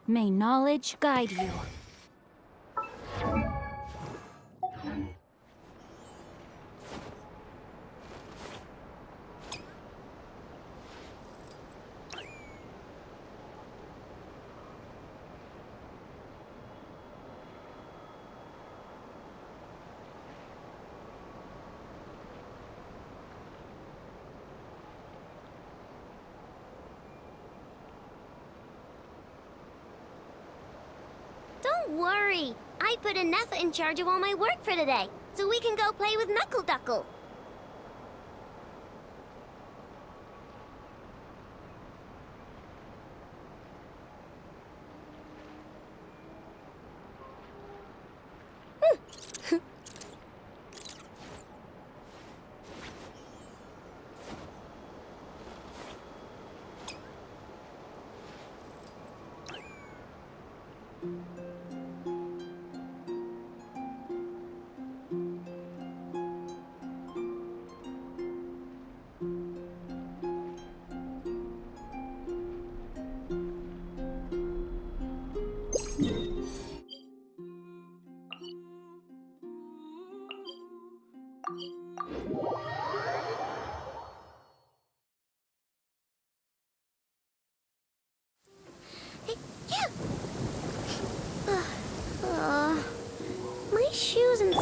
May knowledge guide you. Don't worry. I put Anetha in charge of all my work for today, so we can go play with Knuckle Duckle. My shoes and...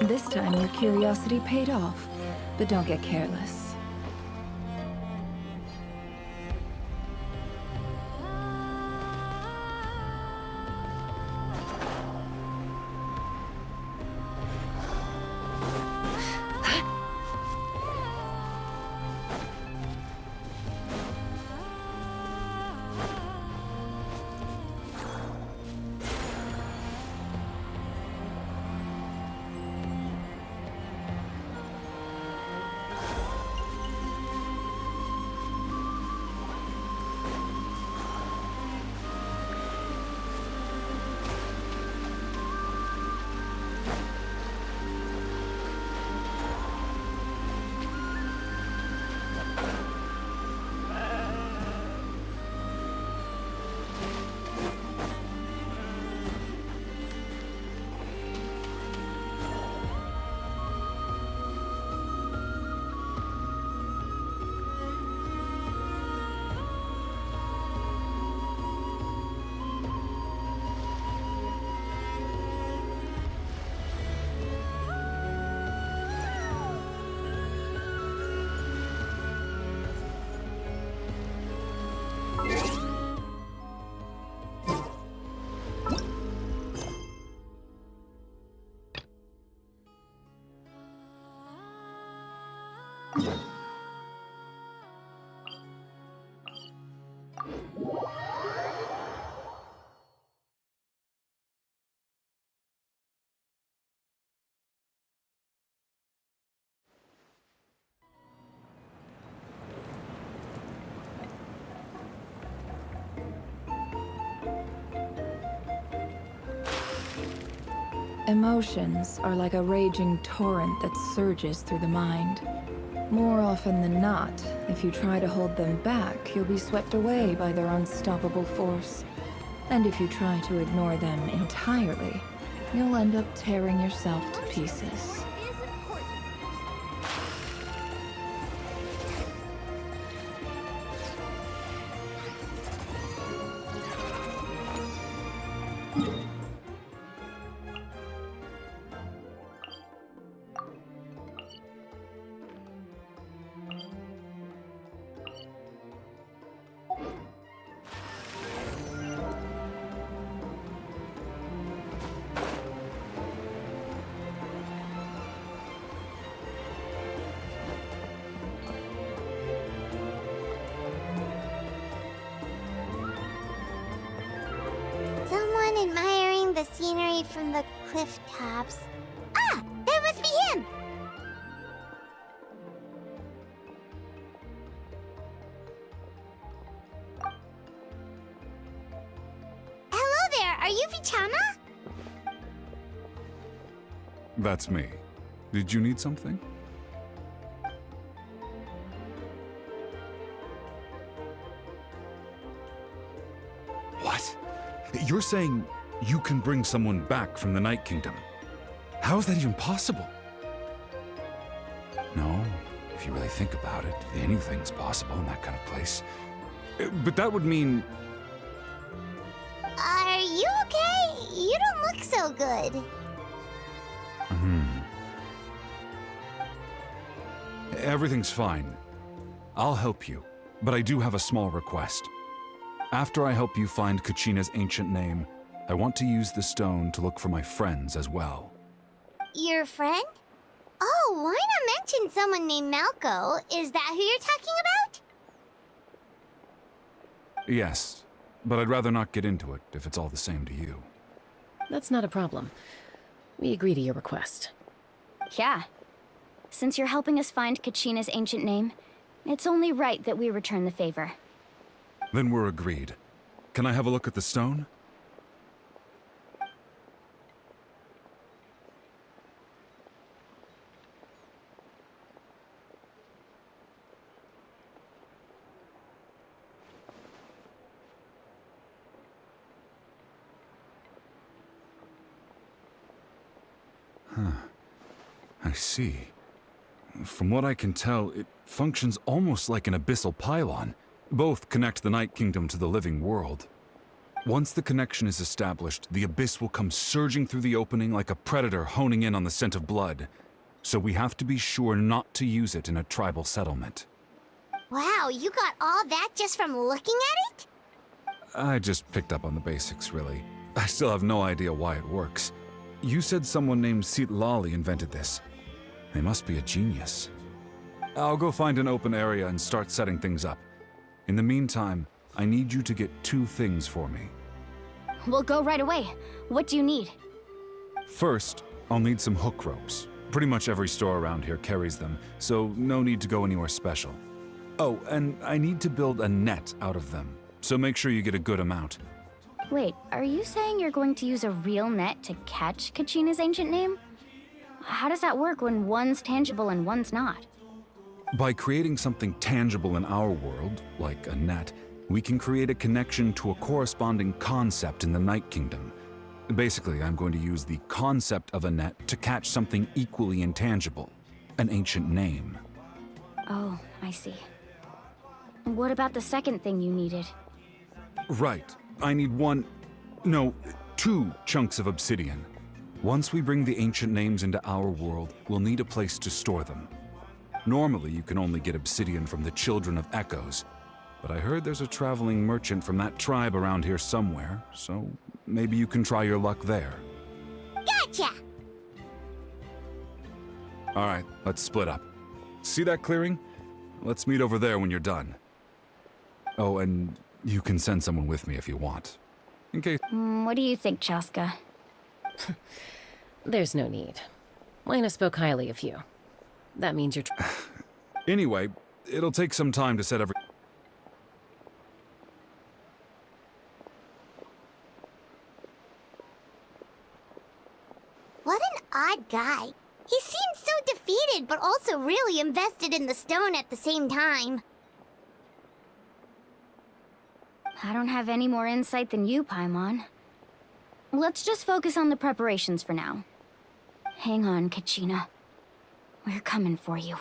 This time your curiosity paid off, but don't get careless. Emotions are like a raging torrent that surges through the mind. More often than not, if you try to hold them back, you'll be swept away by their unstoppable force. And if you try to ignore them entirely, you'll end up tearing yourself to pieces. Someone admiring the scenery from the cliff tops. Ah! That must be him! Hello there, are you Vichama? That's me. Did you need something? What? You're saying you can bring someone back from the Night Kingdom? How is that even possible? No, if you really think about it, anything's possible in that kind of place. But that would mean... Are you okay? You don't look so good. Everything's fine. I'll help you, but I do have a small request. After I help you find Kachina's ancient name, I want to use the stone to look for my friends as well. Your friend? Oh, why not mention someone named Malco? Is that who you're talking about? Yes, but I'd rather not get into it if it's all the same to you. That's not a problem. We agree to your request. Yeah. Since you're helping us find Kachina's ancient name, it's only right that we return the favor. Then we're agreed. Can I have a look at the stone? I see. From what I can tell, it functions almost like an abyssal pylon. Both connect the Night Kingdom to the living world. Once the connection is established, the abyss will come surging through the opening like a predator honing in on the scent of blood. So we have to be sure not to use it in a tribal settlement. Wow, you got all that just from looking at it? I just picked up on the basics, really. I still have no idea why it works. You said someone named SilentSlappy invented this. They must be a genius. I'll go find an open area and start setting things up. In the meantime, I need you to get 2 things for me. We'll go right away. What do you need? First, I'll need some hook ropes. Pretty much every store around here carries them, so no need to go anywhere special. Oh, and I need to build a net out of them, so make sure you get a good amount. Wait, are you saying you're going to use a real net to catch Kachina's ancient name? How does that work when one's tangible and one's not? By creating something tangible in our world, like a net, we can create a connection to a corresponding concept in the Night Kingdom. Basically, I'm going to use the concept of a net to catch something equally intangible, an ancient name. Oh, I see. What about the second thing you needed? Right. I need 2 chunks of obsidian. Once we bring the ancient names into our world, we'll need a place to store them. Normally, you can only get obsidian from the Children of Echoes, but I heard there's a traveling merchant from that tribe around here somewhere, so maybe you can try your luck there. Gotcha! All right, let's split up. See that clearing? Let's meet over there when you're done. Oh, and you can send someone with me if you want. In case... What do you think, Chaska? There's no need. Lena spoke highly of you. That means you're... Anyway, it'll take some time to set every... What an odd guy. He seems so defeated, but also really invested in the stone at the same time. I don't have any more insight than you, Paimon. Let's just focus on the preparations for now. Hang on, Kachina. We're coming for you.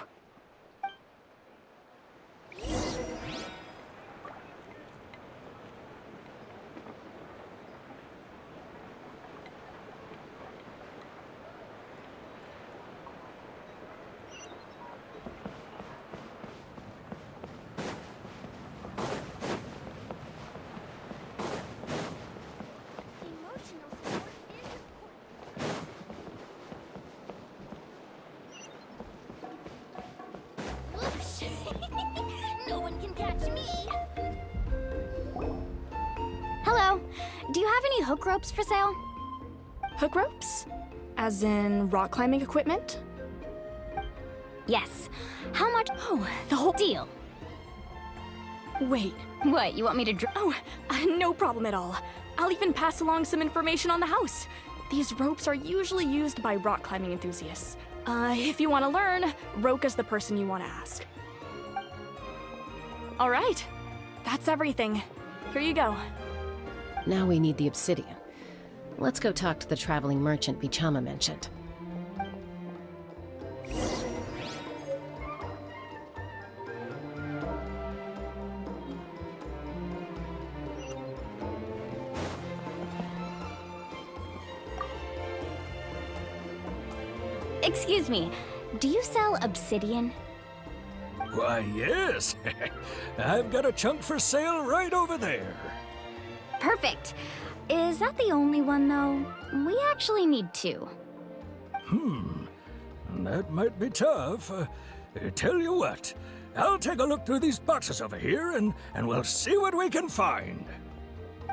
No one can catch me. Hello. Do you have any hook ropes for sale? Hook ropes? As in rock climbing equipment? Yes. How much? Oh, the whole Deal. Wait. What, you want me to Oh, no problem at all. I'll even pass along some information on the house. These ropes are usually used by rock climbing enthusiasts. If you want to learn, Roka's the person you want to ask. All right. That's everything. Here you go. Now we need the obsidian. Let's go talk to the traveling merchant Bichama mentioned. Excuse me. Do you sell obsidian? Why, yes. I've got a chunk for sale right over there. Perfect. Is that the only one, though? We actually need 2. That might be tough. Tell you what, I'll take a look through these boxes over here and we'll see what we can find.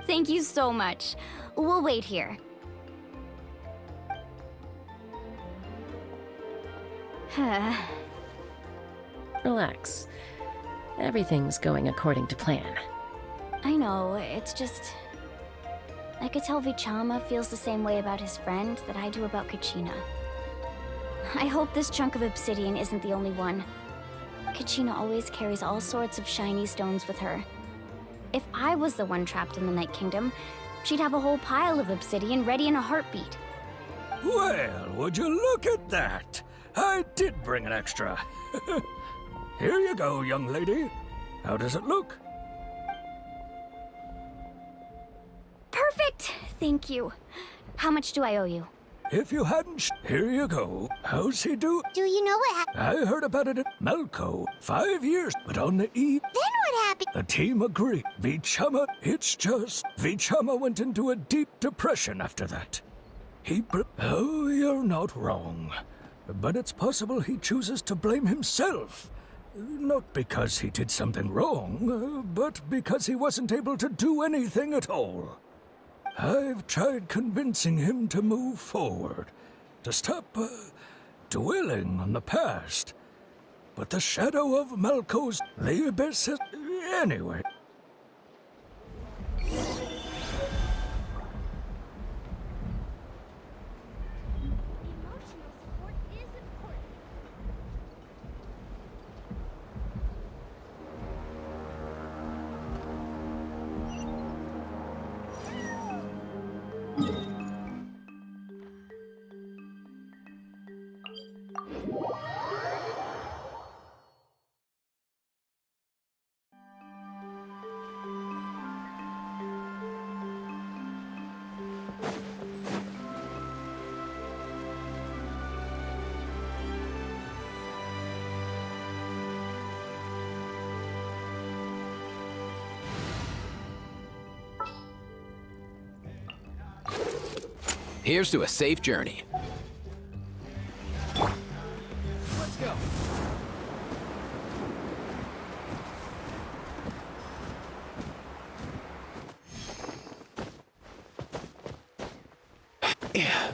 Thank you so much. We'll wait here. Relax. Everything's going according to plan. I know, it's just... I could tell Vichama feels the same way about his friend that I do about Kachina. I hope this chunk of obsidian isn't the only one. Kachina always carries all sorts of shiny stones with her. If I was the one trapped in the Night Kingdom, she'd have a whole pile of obsidian ready in a heartbeat. Well, would you look at that? I did bring an extra. Here you go, young lady. How does it look? Great, thank you. How much do I owe you? If you hadn't, here you go. How's he do? Do you know what happened? I heard about it at Malco. 5 years, but on the eve, Then what happened? the team agreed. Vichama went into a deep depression after that. Oh, you're not wrong. But it's possible he chooses to blame himself. Not because he did something wrong, but because he wasn't able to do anything at all. I've tried convincing him to move forward, to stop dwelling on the past. But the shadow of Malco's the abyss has... Anyway. Emotional support is important. Here's to a safe journey. Let's go. Yeah.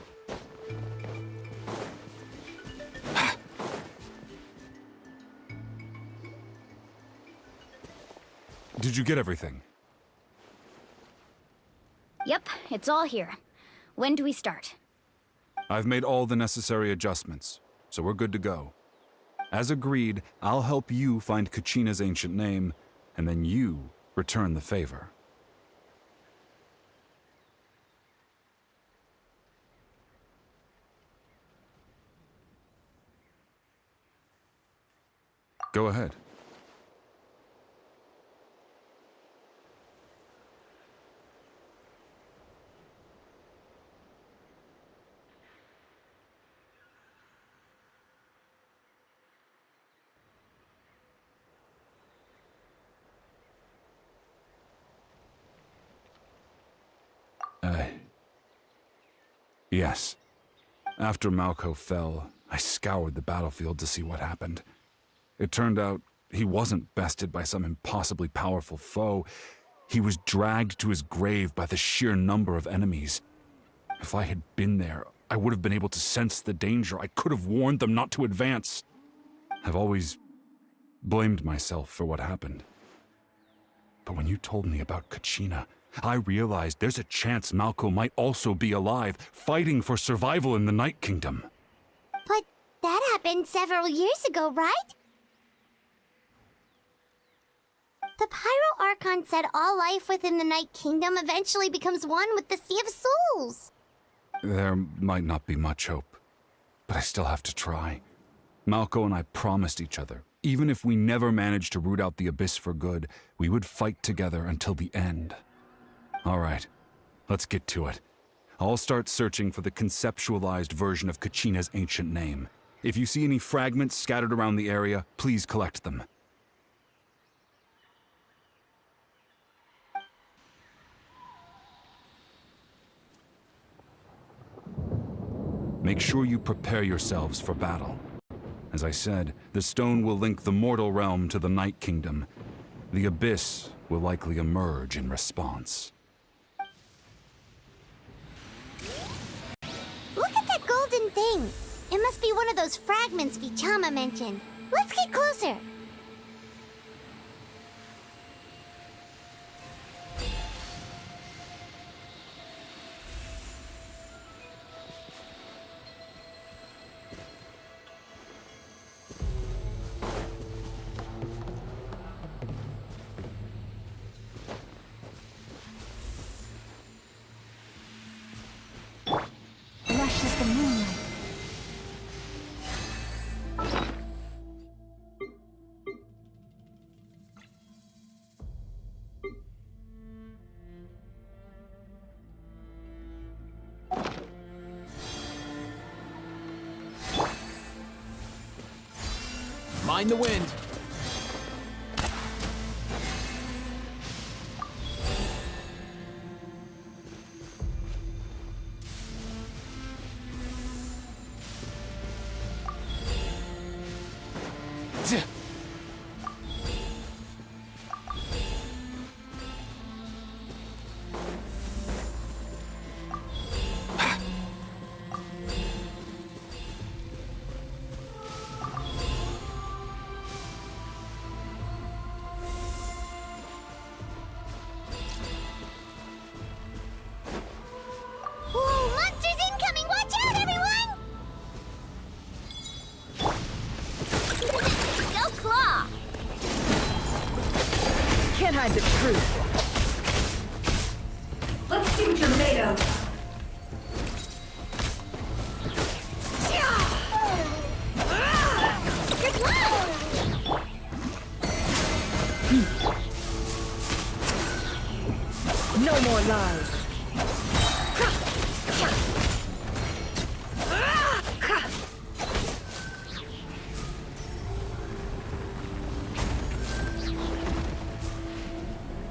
Did you get everything? Yep, it's all here. When do we start? I've made all the necessary adjustments, so we're good to go. As agreed, I'll help you find Kachina's ancient name, and then you return the favor. Go ahead. Yes. After Malco fell, I scoured the battlefield to see what happened. It turned out he wasn't bested by some impossibly powerful foe. He was dragged to his grave by the sheer number of enemies. If I had been there, I would have been able to sense the danger. I could have warned them not to advance. I've always blamed myself for what happened. But when you told me about Kachina, I realized there's a chance Malco might also be alive, fighting for survival in the Night Kingdom. But that happened several years ago, right? The Pyro Archon said all life within the Night Kingdom eventually becomes one with the Sea of Souls. There might not be much hope, but I still have to try. Malco and I promised each other, even if we never managed to root out the Abyss for good, we would fight together until the end. All right, let's get to it. I'll start searching for the conceptualized version of Kachina's ancient name. If you see any fragments scattered around the area, please collect them. Make sure you prepare yourselves for battle. As I said, the stone will link the mortal realm to the Night Kingdom. The Abyss will likely emerge in response. Look at that golden thing. It must be one of those fragments Vichama mentioned. Let's get closer. Luscious the moonlight. Mind the wind. Whoa, monsters incoming! Watch out, everyone! Go Claw! Can't hide the truth. Let's see what you're made of. Good luck! No more lies.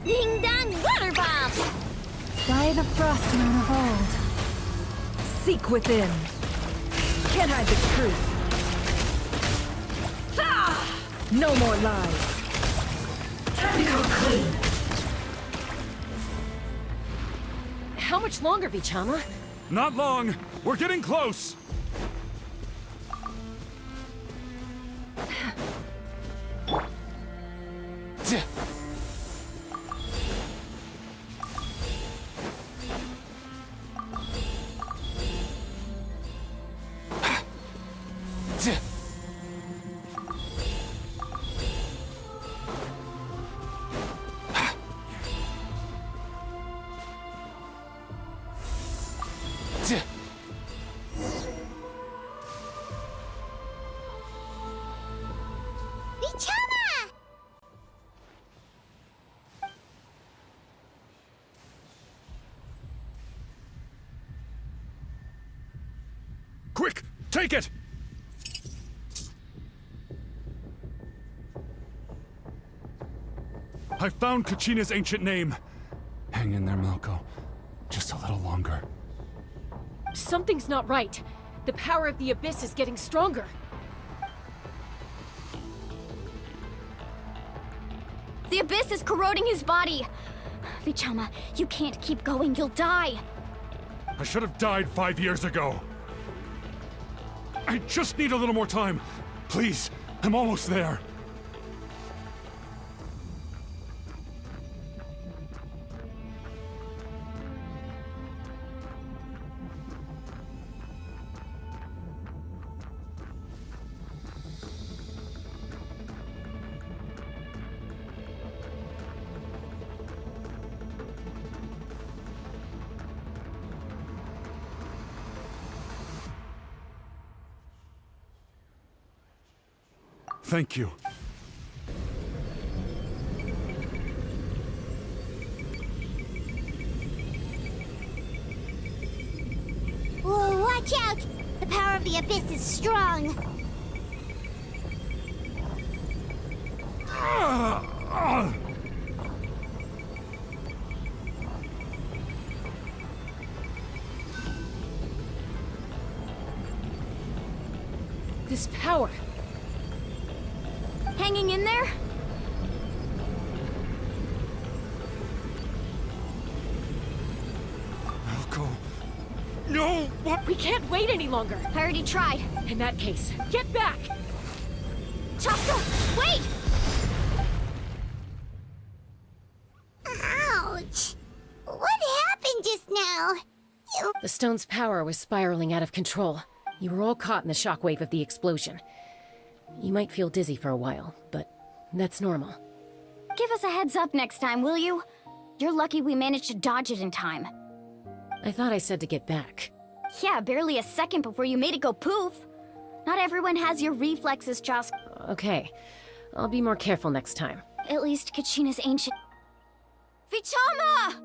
Ding dong water bomb! By the Frostmoon of old. Seek within. Can't hide the truth. No more lies. Time to go clean. How much longer, Vichama? Not long. We're getting close. Vichama! Quick, take it! I found Kachina's ancient name. Hang in there, Malko. Just a little longer. Something's not right. The power of the Abyss is getting stronger. The Abyss is corroding his body. Vichama, you can't keep going. You'll die. I should have died 5 years ago. I just need a little more time. Please, I'm almost there. Thank you. Whoa, watch out! The power of the Abyss is strong. This power. Hanging in there? Malko. No! What? We can't wait any longer. I already tried. In that case, get back! Chaka, wait! Ouch! What happened just now? The stone's power was spiraling out of control. You were all caught in the shockwave of the explosion. You might feel dizzy for a while, but that's normal. Give us a heads up next time, will you? You're lucky we managed to dodge it in time. I thought I said to get back. Yeah, barely a second before you made it go poof. Not everyone has your reflexes, Chask. Okay, I'll be more careful next time. At least Kachina's ancient... Vichama!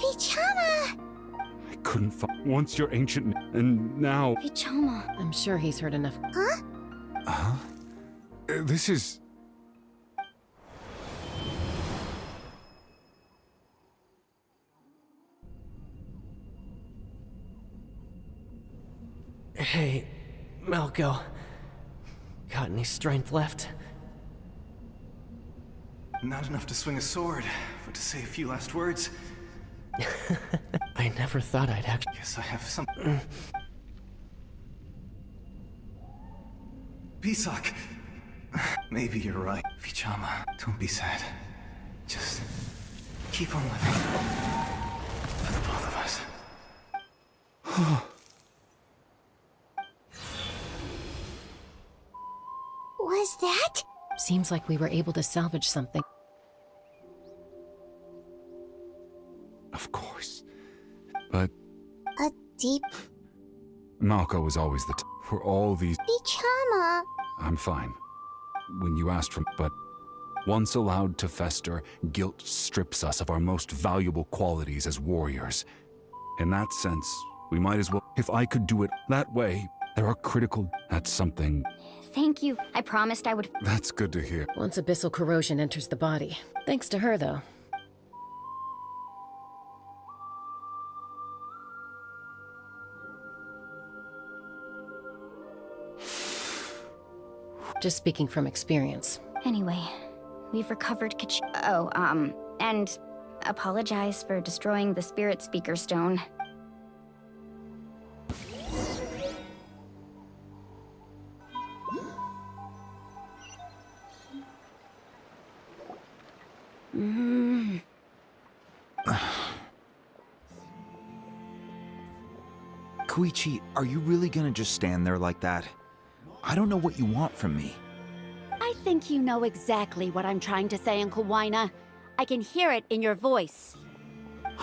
Vichama! I couldn't find... Once your ancient... And now... Vichama. I'm sure he's heard enough. Huh? This is... Hey, Malco. Got any strength left? Not enough to swing a sword, but to say a few last words. I never thought I'd actually... Guess I have some... Pisak. Maybe you're right. Vichama, don't be sad. Just keep on living. For the both of us. Was that? Seems like we were able to salvage something. Of course. But A deep Malco was always for all these... Vichama. I'm fine. When you asked for... But once allowed to fester, guilt strips us of our most valuable qualities as warriors. In that sense, we might as well... If I could do it that way, there are critical... That's something... Thank you. I promised I would. That's good to hear. Once abyssal corrosion enters the body. Thanks to her, though. Just speaking from experience. Anyway, we've recovered and apologize for destroying the spirit speaker stone. Koichi, are you really gonna just stand there like that? I don't know what you want from me. I think you know exactly what I'm trying to say, Uncle Wina. I can hear it in your voice.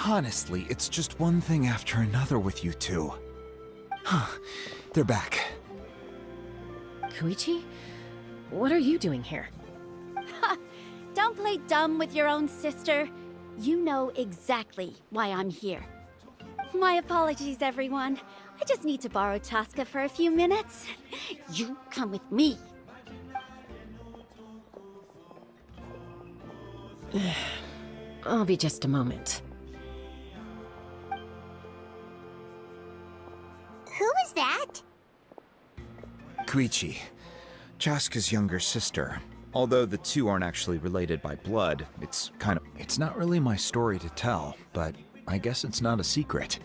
Honestly, it's just one thing after another with you two. They're back. Koichi? What are you doing here? Don't play dumb with your own sister. You know exactly why I'm here. My apologies, everyone. I just need to borrow Chaska for a few minutes. You come with me. I'll be just a moment. Who was that? Koichi, Chaska's younger sister. Although the two aren't actually related by blood, it's not really my story to tell, but I guess it's not a secret.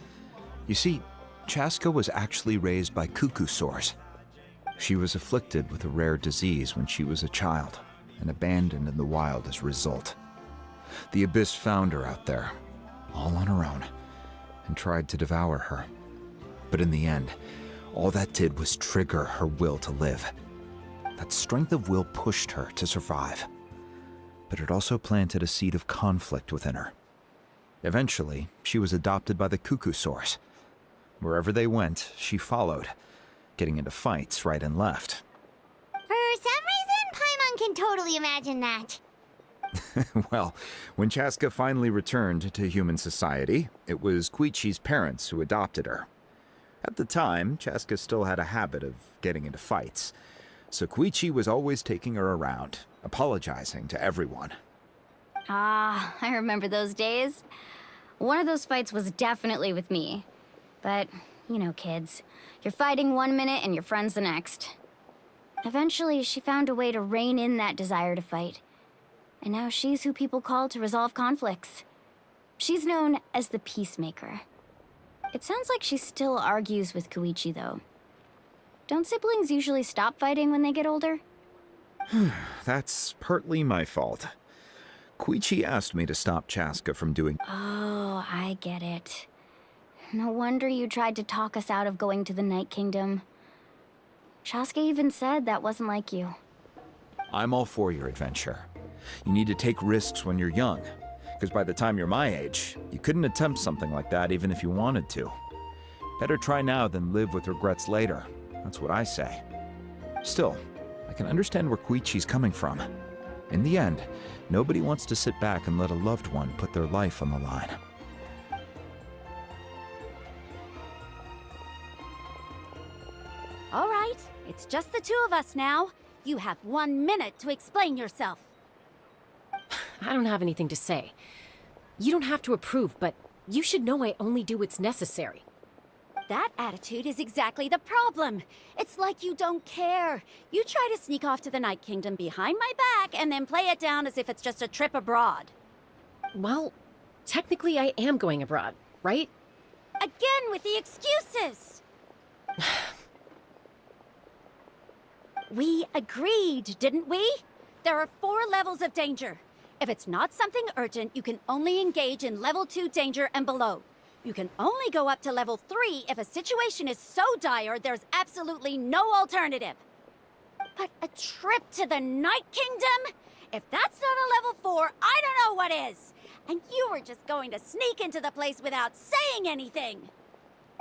You see, Chaska was actually raised by cuckoo sores. She was afflicted with a rare disease when she was a child, and abandoned in the wild as a result. The Abyss found her out there, all on her own, and tried to devour her. But in the end, all that did was trigger her will to live. That strength of will pushed her to survive, but it also planted a seed of conflict within her. Eventually, she was adopted by the cuckoo source. Wherever they went, she followed, getting into fights right and left. For some reason, Paimon can totally imagine that. Well, when Chaska finally returned to human society, it was Koichi's parents who adopted her. At the time, Chaska still had a habit of getting into fights, so Koichi was always taking her around, apologizing to everyone. Ah, I remember those days. One of those fights was definitely with me. But, you know, kids. You're fighting one minute and your friend's the next. Eventually, she found a way to rein in that desire to fight. And now she's who people call to resolve conflicts. She's known as the Peacemaker. It sounds like she still argues with Koichi, though. Don't siblings usually stop fighting when they get older? That's partly my fault. Koichi asked me to stop Chaska from doing... Oh, I get it. No wonder you tried to talk us out of going to the Night Kingdom. Chaska even said that wasn't like you. I'm all for your adventure. You need to take risks when you're young, because by the time you're my age, you couldn't attempt something like that even if you wanted to. Better try now than live with regrets later. That's what I say. Still, I can understand where Koichi's coming from. In the end, nobody wants to sit back and let a loved one put their life on the line. All right, it's just the two of us now. You have 1 minute to explain yourself. I don't have anything to say. You don't have to approve, but you should know I only do what's necessary. That attitude is exactly the problem. It's like you don't care. You try to sneak off to the Night Kingdom behind my back and then play it down as if it's just a trip abroad. Well, technically I am going abroad, right? Again with the excuses! We agreed, didn't we? There are 4 levels of danger. If it's not something urgent, you can only engage in level 2 danger and below. You can only go up to level 3 if a situation is so dire there's absolutely no alternative. But a trip to the Night Kingdom? If that's not a level 4, I don't know what is! And you were just going to sneak into the place without saying anything!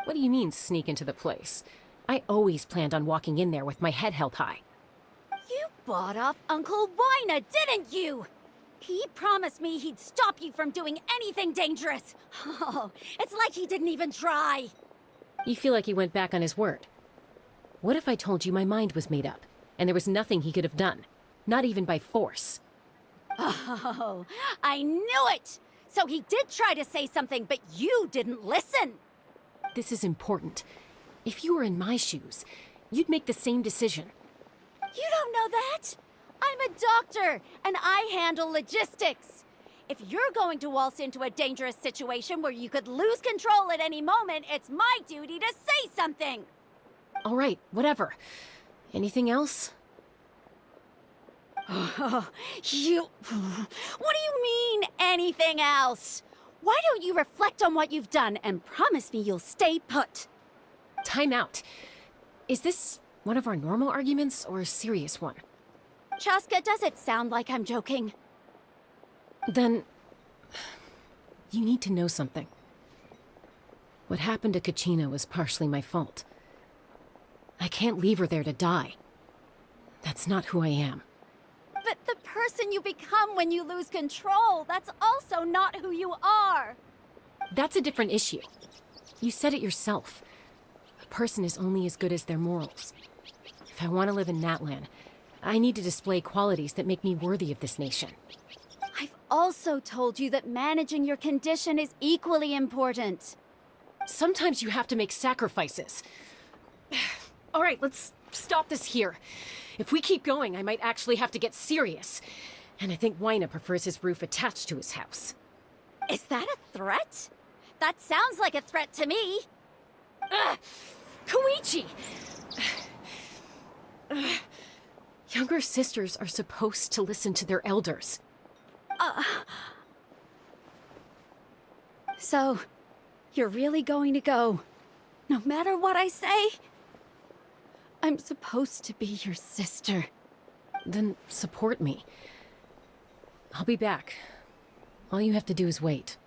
What do you mean, sneak into the place? I always planned on walking in there with my head held high. You bought off Uncle Wina, didn't you? He promised me he'd stop you from doing anything dangerous. Oh, it's like he didn't even try. You feel like he went back on his word. What if I told you my mind was made up, and there was nothing he could have done? Not even by force. Oh, I knew it! So he did try to say something, but you didn't listen. This is important. If you were in my shoes, you'd make the same decision. You don't know that? I'm a doctor, and I handle logistics. If you're going to waltz into a dangerous situation where you could lose control at any moment, it's my duty to say something. All right, whatever. Anything else? What do you mean, anything else? Why don't you reflect on what you've done and promise me you'll stay put? Time out. Is this one of our normal arguments or a serious one? Chaska, does it sound like I'm joking? Then... you need to know something. What happened to Kachina was partially my fault. I can't leave her there to die. That's not who I am. But the person you become when you lose control, that's also not who you are. That's a different issue. You said it yourself. A person is only as good as their morals. If I want to live in Natlan, I need to display qualities that make me worthy of this nation. I've also told you that managing your condition is equally important. Sometimes you have to make sacrifices. All right, let's stop this here. If we keep going, I might actually have to get serious. And I think Wina prefers his roof attached to his house. Is that a threat? That sounds like a threat to me. Koichi! Younger sisters are supposed to listen to their elders. So, you're really going to go, no matter what I say? I'm supposed to be your sister. Then support me. I'll be back. All you have to do is wait.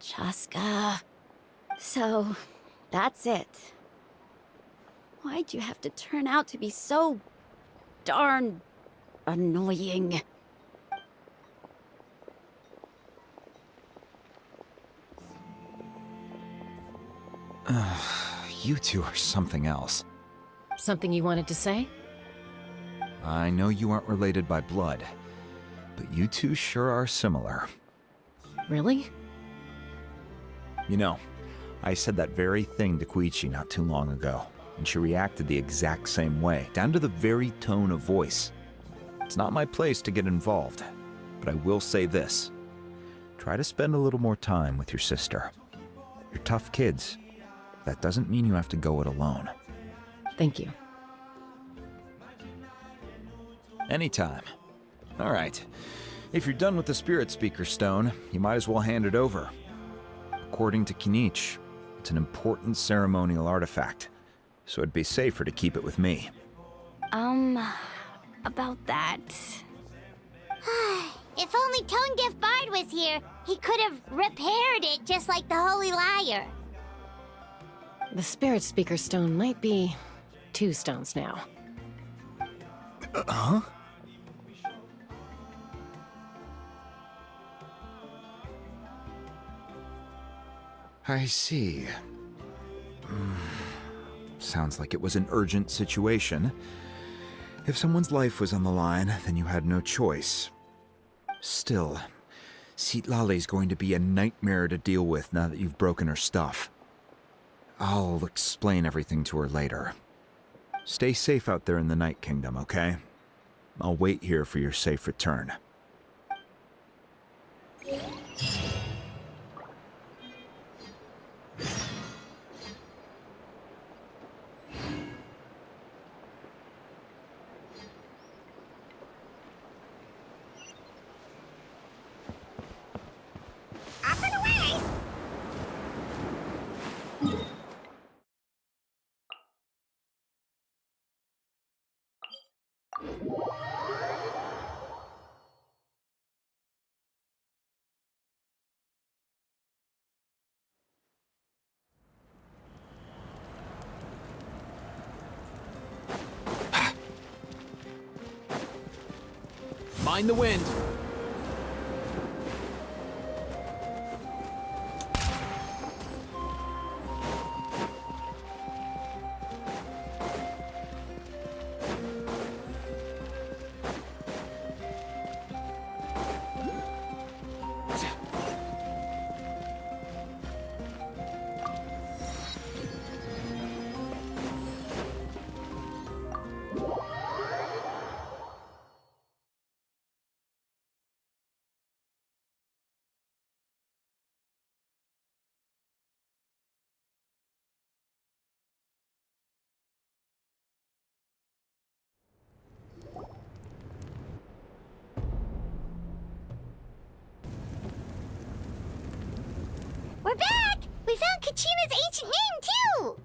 Chaska. So, that's it. Why'd you have to turn out to be so darn annoying? You two are something else. Something you wanted to say? I know you aren't related by blood, but you two sure are similar. Really? You know, I said that very thing to Koichi not too long ago, and she reacted the exact same way, down to the very tone of voice. It's not my place to get involved, but I will say this. Try to spend a little more time with your sister. You're tough kids. That doesn't mean you have to go it alone. Thank you. Anytime. All right. If you're done with the Spirit Speaker Stone, you might as well hand it over. According to Kinich, it's an important ceremonial artifact, so it'd be safer to keep it with me. About that... If only Tonegif Bard was here, he could have repaired it just like the Holy Liar. The Spirit Speaker Stone might be 2 stones now. Huh? I see. Sounds like it was an urgent situation. If someone's life was on the line, then you had no choice. Still, Citlali's going to be a nightmare to deal with now that you've broken her stuff. I'll explain everything to her later. Stay safe out there in the Night Kingdom, okay? I'll wait here for your safe return. Up and away! Mind the wind. We're back! We found Kachina's ancient name, too!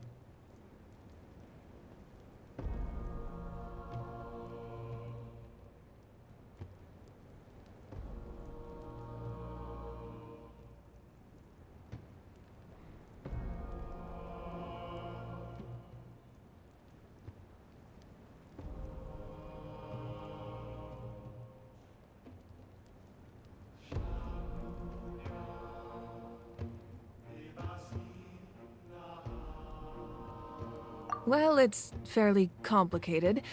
Well, it's fairly complicated.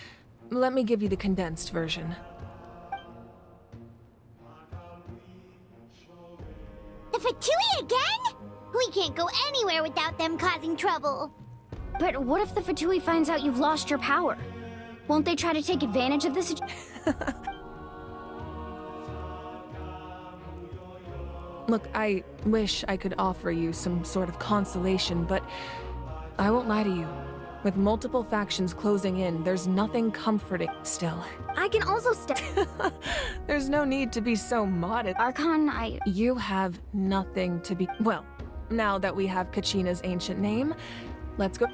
Let me give you the condensed version. The Fatui again? We can't go anywhere without them causing trouble. But what if the Fatui finds out you've lost your power? Won't they try to take advantage of this? Look, I wish I could offer you some sort of consolation, but I won't lie to you. With multiple factions closing in, there's nothing comforting still. I can also There's no need to be so modest. Archon, You have nothing to be... Well, now that we have Kachina's ancient name, let's go...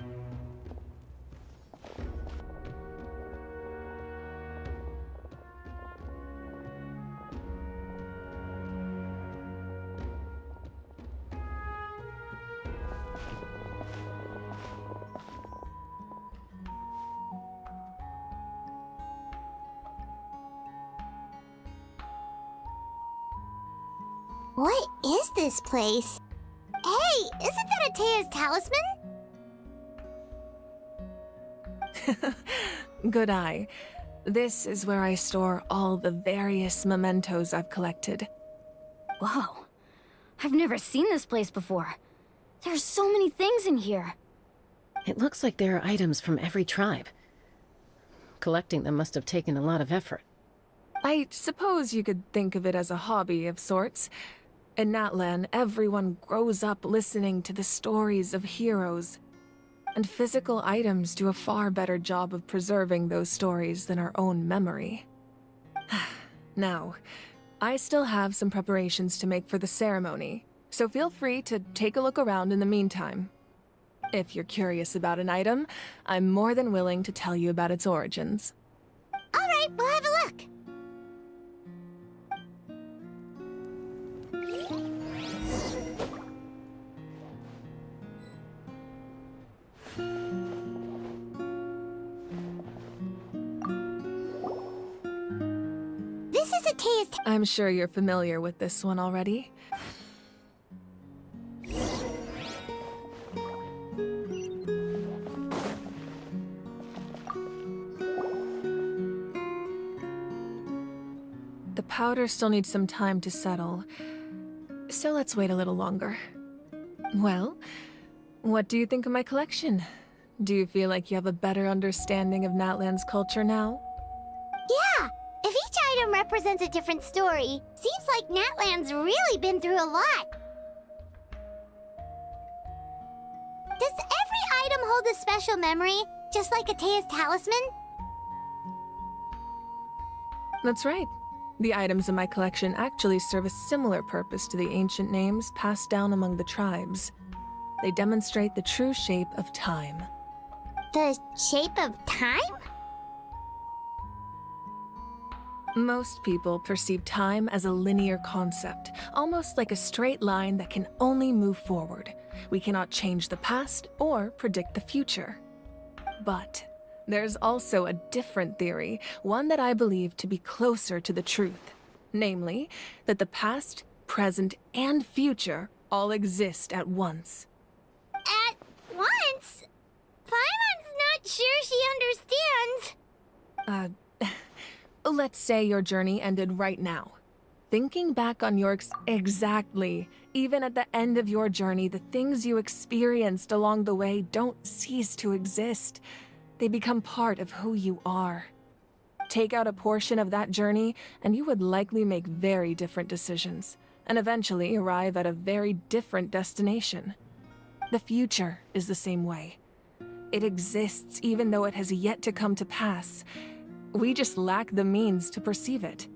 What is this place? Hey, isn't that Atea's talisman? Good eye. This is where I store all the various mementos I've collected. Whoa. I've never seen this place before. There's so many things in here. It looks like there are items from every tribe. Collecting them must have taken a lot of effort. I suppose you could think of it as a hobby of sorts. In Natlan, everyone grows up listening to the stories of heroes. And physical items do a far better job of preserving those stories than our own memory. Now, I still have some preparations to make for the ceremony, so feel free to take a look around in the meantime. If you're curious about an item, I'm more than willing to tell you about its origins. All right, we'll have a look. This is Atea's I'm sure you're familiar with this one already. powder still needs some time to settle. So let's wait a little longer. Well, what do you think of my collection? Do you feel like you have a better understanding of Natlan's culture now? Yeah, if each item represents a different story, seems like Natlan's really been through a lot. Does every item hold a special memory, just like Atea's talisman? That's right. The items in my collection actually serve a similar purpose to the ancient names passed down among the tribes. They demonstrate the true shape of time. The shape of time? Most people perceive time as a linear concept, almost like a straight line that can only move forward. We cannot change the past or predict the future. But there's also a different theory, one that I believe to be closer to the truth. Namely, that the past, present, and future all exist at once. At once? Paimon's not sure she understands. Let's say your journey ended right now. Thinking back on your exactly, even at the end of your journey, the things you experienced along the way don't cease to exist. They become part of who you are. Take out a portion of that journey, and you would likely make very different decisions, and eventually arrive at a very different destination. The future is the same way. It exists even though it has yet to come to pass. We just lack the means to perceive it.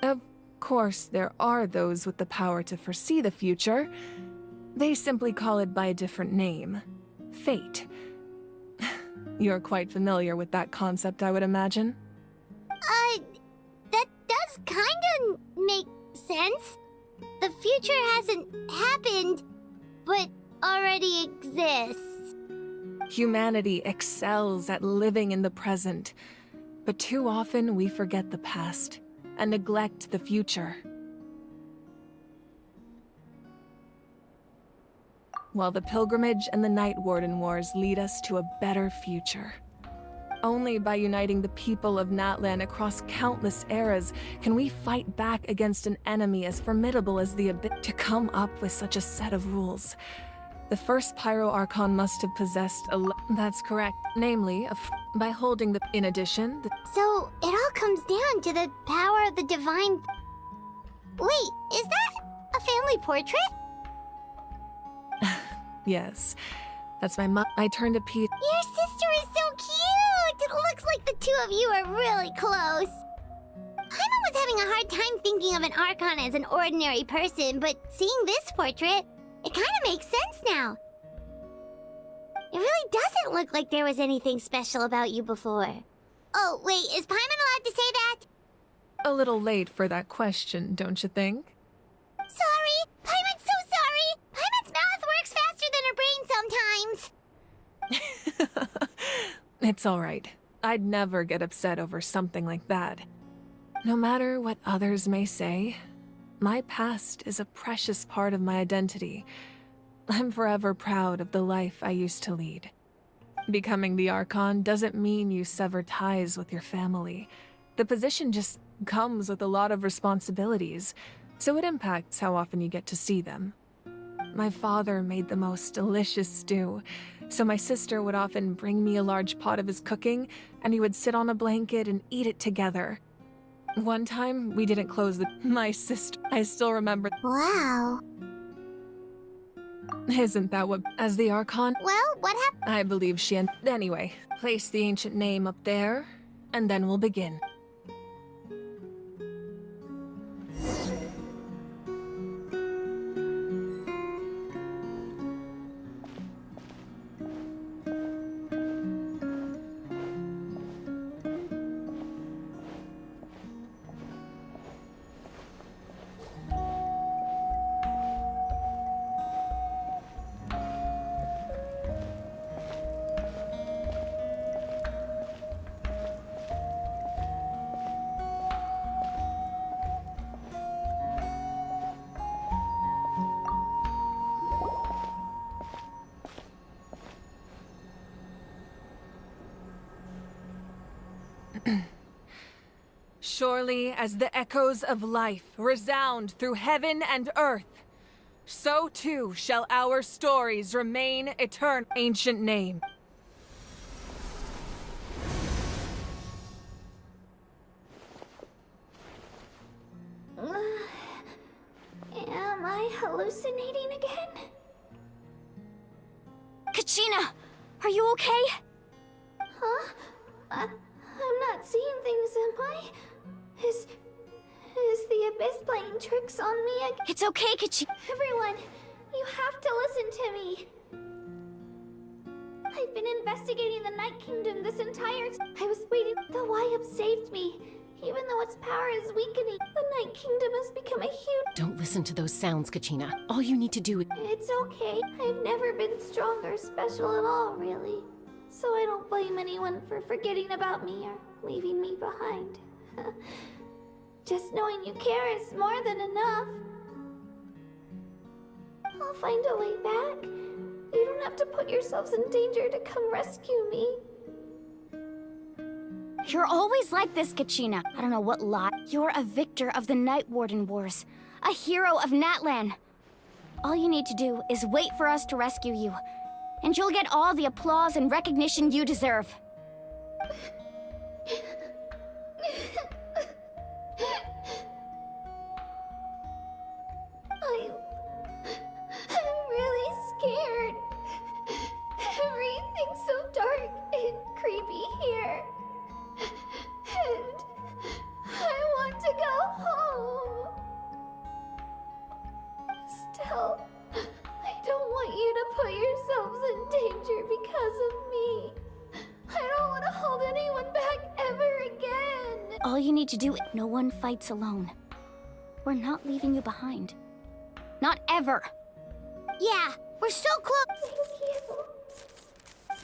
Of course, there are those with the power to foresee the future. They simply call it by a different name. Fate. You're quite familiar with that concept, I would imagine. That does kinda make sense. The future hasn't happened, but already exists. Humanity excels at living in the present, but too often we forget the past and neglect the future. While the pilgrimage and the Night Warden Wars lead us to a better future. Only by uniting the people of Natlan across countless eras can we fight back against an enemy as formidable as the Abyss. To come up with such a set of rules, the first Pyro Archon must have possessed that's correct. Namely, by holding the... In addition, So, it all comes down to the power of the divine... Wait, is that a family portrait? Yes, that's my mom. I turned a piece... Your sister is so cute! It looks like the two of you are really close. Paimon was having a hard time thinking of an Archon as an ordinary person, but seeing this portrait, it kinda makes sense now. It really doesn't look like there was anything special about you before. Oh, wait, is Paimon allowed to say that? A little late for that question, don't you think? Sorry! Paimon's so sorry! Paimon's mouth works faster than her brain sometimes! It's alright. I'd never get upset over something like that. No matter what others may say, my past is a precious part of my identity. I'm forever proud of the life I used to lead. Becoming the Archon doesn't mean you sever ties with your family. The position just comes with a lot of responsibilities, so it impacts how often you get to see them. My father made the most delicious stew, so my sister would often bring me a large pot of his cooking, and he would sit on a blanket and eat it together. One time, we didn't close my sister... I still remember... Wow. Isn't that what... As the Archon? Well, what happened? I believe she... Anyway, place the ancient name up there, and then we'll begin. surely as the echoes of life resound through heaven and earth, so too shall our stories remain eternal. Ancient name. Am I hallucinating again? Kachina! Are you okay? Huh? I'm not seeing things, am I? Is the Abyss playing tricks on me again? It's okay, Kachina. Everyone, you have to listen to me. I've been investigating the Night Kingdom this entire time. I was waiting. The Wyup saved me. Even though its power is weakening, the Night Kingdom has become a huge... Don't listen to those sounds, Kachina. All you need to do is... It's okay. I've never been strong or special at all, really. So I don't blame anyone for forgetting about me or leaving me behind. Just knowing you care is more than enough. I'll find a way back. You don't have to put yourselves in danger to come rescue me. You're always like this, Kachina. I don't know what lie. You're a victor of the Night Warden Wars. A hero of Natlan. All you need to do is wait for us to rescue you. And you'll get all the applause and recognition you deserve. I'm really scared. Everything's so dark and creepy here. And I want to go home. Still, I don't want you to put yourselves in danger because of me. I don't want to hold anyone back ever again. All you need to do, no one fights alone. We're not leaving you behind. Not ever. Yeah, we're so close. Thank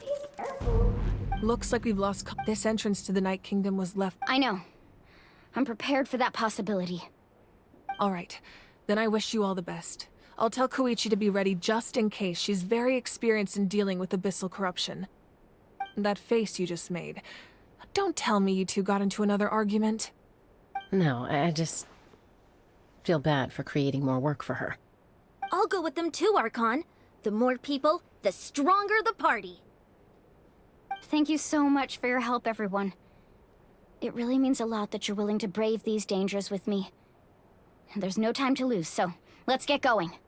you. Be careful. Looks like we've lost this entrance to the Night Kingdom was left. I know. I'm prepared for that possibility. All right, then I wish you all the best. I'll tell Koichi to be ready just in case. She's very experienced in dealing with abyssal corruption. That face you just made. Don't tell me you two got into another argument. No, I just feel bad for creating more work for her. I'll go with them too, Archon. The more people, the stronger the party. Thank you so much for your help, everyone. It really means a lot that you're willing to brave these dangers with me. And there's no time to lose, so let's get going.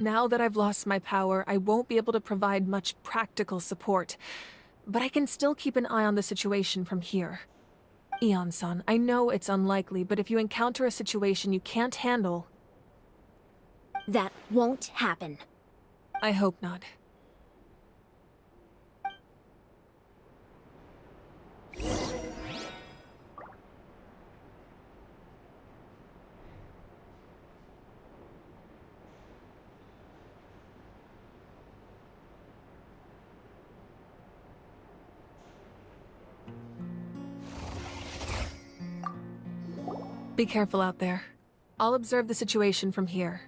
Now that I've lost my power, I won't be able to provide much practical support. But I can still keep an eye on the situation from here. Eon-san, I know it's unlikely, but if you encounter a situation you can't handle... That won't happen. I hope not. Be careful out there. I'll observe the situation from here.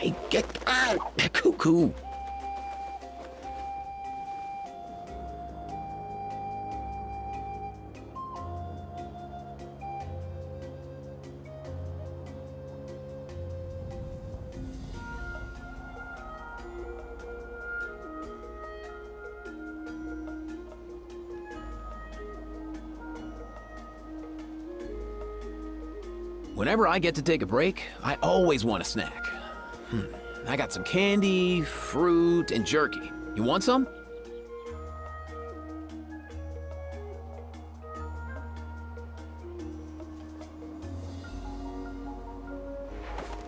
Hey, get out! Cuckoo! Whenever I get to take a break, I always want a snack. I got some candy, fruit, and jerky. You want some?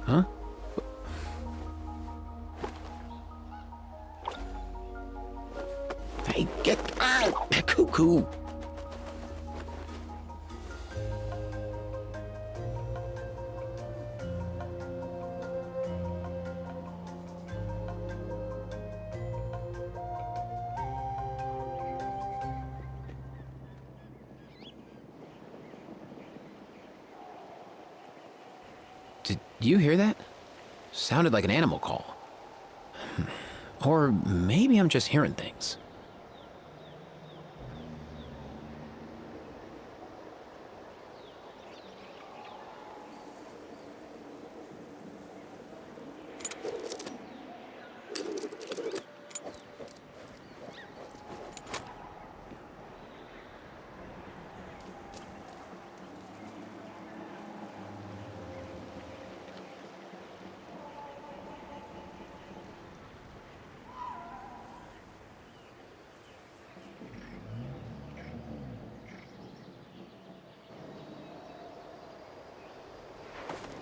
Huh? Hey, get out! Cuckoo! Did you hear that? Sounded like an animal call. Or maybe I'm just hearing things.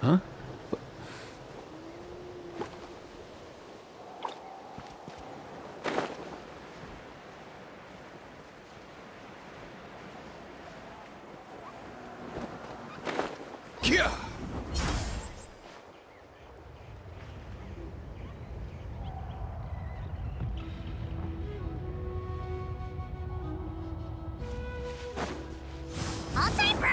Huh? Yeah. All time, bro!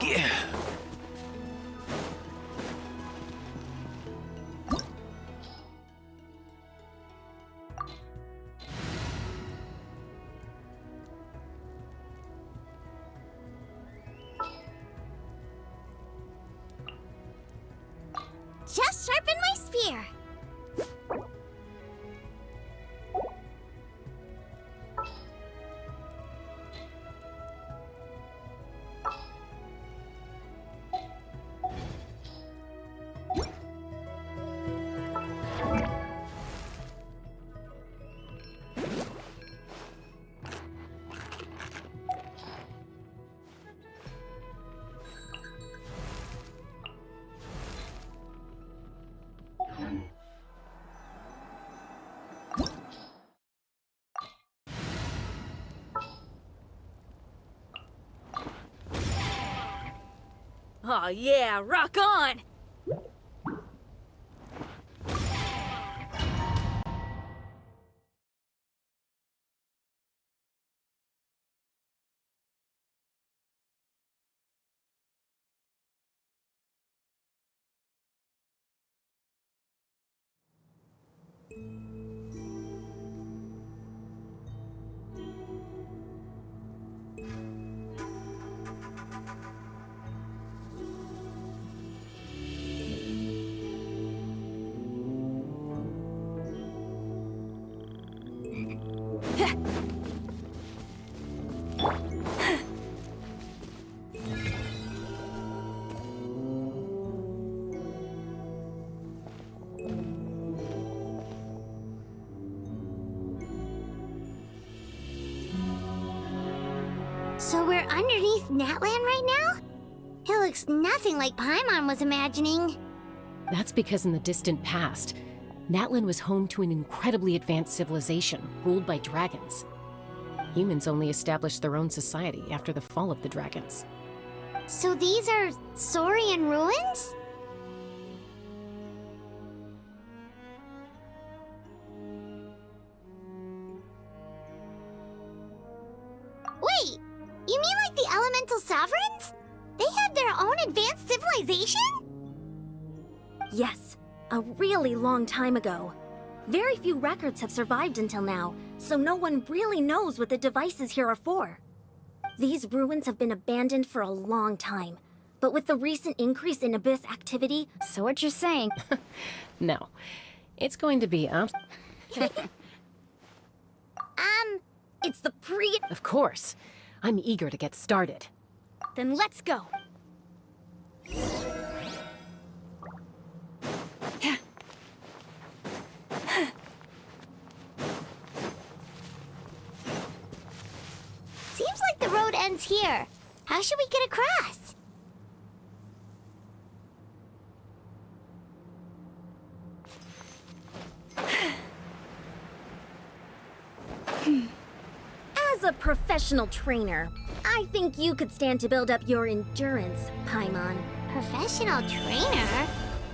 Yeah. Just sharpen my spear. Oh yeah, rock on! So we're underneath Natland right now? It looks nothing like Paimon was imagining. That's because in the distant past, Natlan was home to an incredibly advanced civilization ruled by dragons. Humans only established their own society after the fall of the dragons. So these are Saurian ruins? Wait, you mean like the elemental sovereigns? They had their own advanced civilization? Yes, a really long time ago. Very few records have survived until now, so no one really knows what the devices here are for. These ruins have been abandoned for a long time, but with the recent increase in Abyss activity... So what you're saying? No, it's going to be up. It's the pre... Of course. I'm eager to get started. Then let's go. Seems like the road ends here. How should we get across? As a professional trainer, I think you could stand to build up your endurance, Paimon. Professional trainer?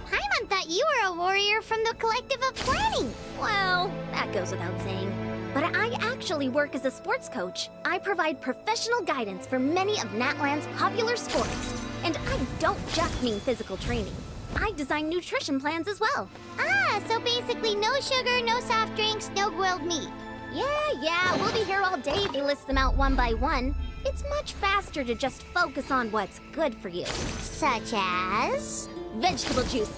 Paimon thought you were a warrior from the Collective of Planning. Well, that goes without saying. But I actually work as a sports coach. I provide professional guidance for many of Natlan's popular sports. And I don't just mean physical training. I design nutrition plans as well. Ah, so basically no sugar, no soft drinks, no grilled meat. Yeah, we'll be here all day if you list them out one by one. It's much faster to just focus on what's good for you. Such as? Vegetable juice.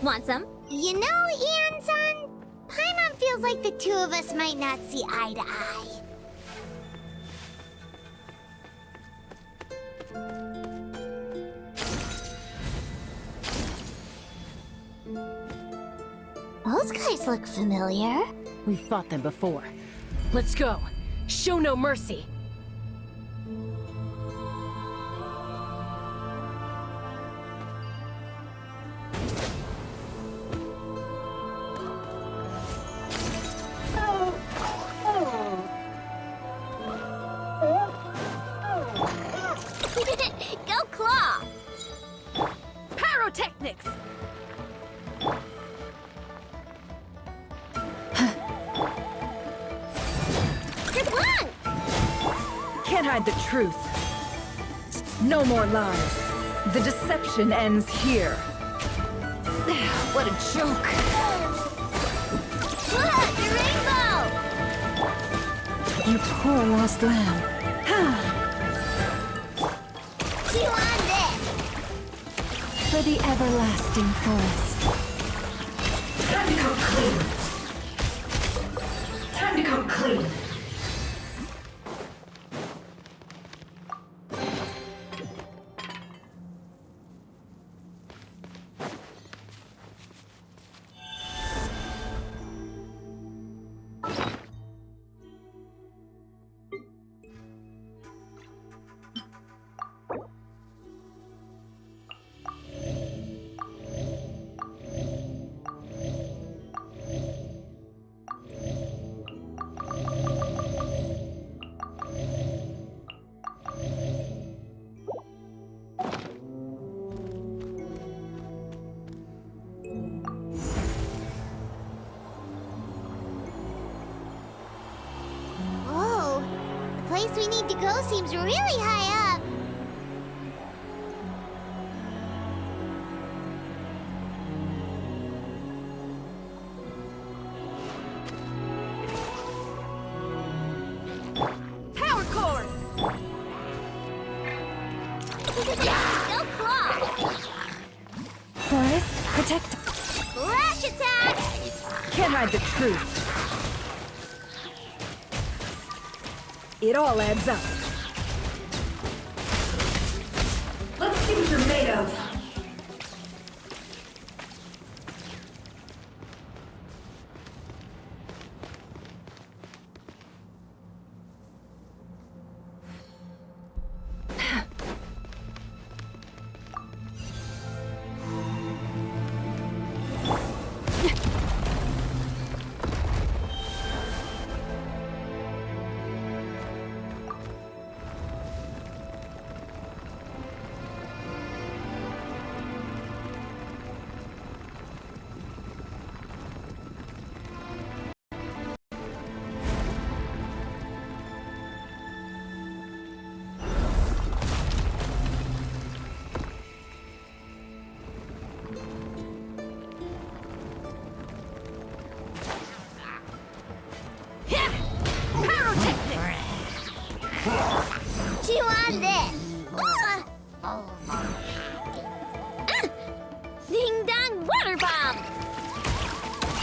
Want some? You know, Ian-san, Paimon feels like the two of us might not see eye to eye. Those guys look familiar. We've fought them before. Let's go. Show no mercy. Go Claw! Pyrotechnics! Can't hide the truth. No more lies. The deception ends here. What a joke. Look, the rainbow! You poor lost lamb. Chew on this! For the everlasting forest. Time to come clean. Time to come clean. Whoa, the place we need to go seems really high up. Power cord! Go Claw! Forest, protect. Flash attack! Can't hide the truth. It all adds up. Let's see what you're made of.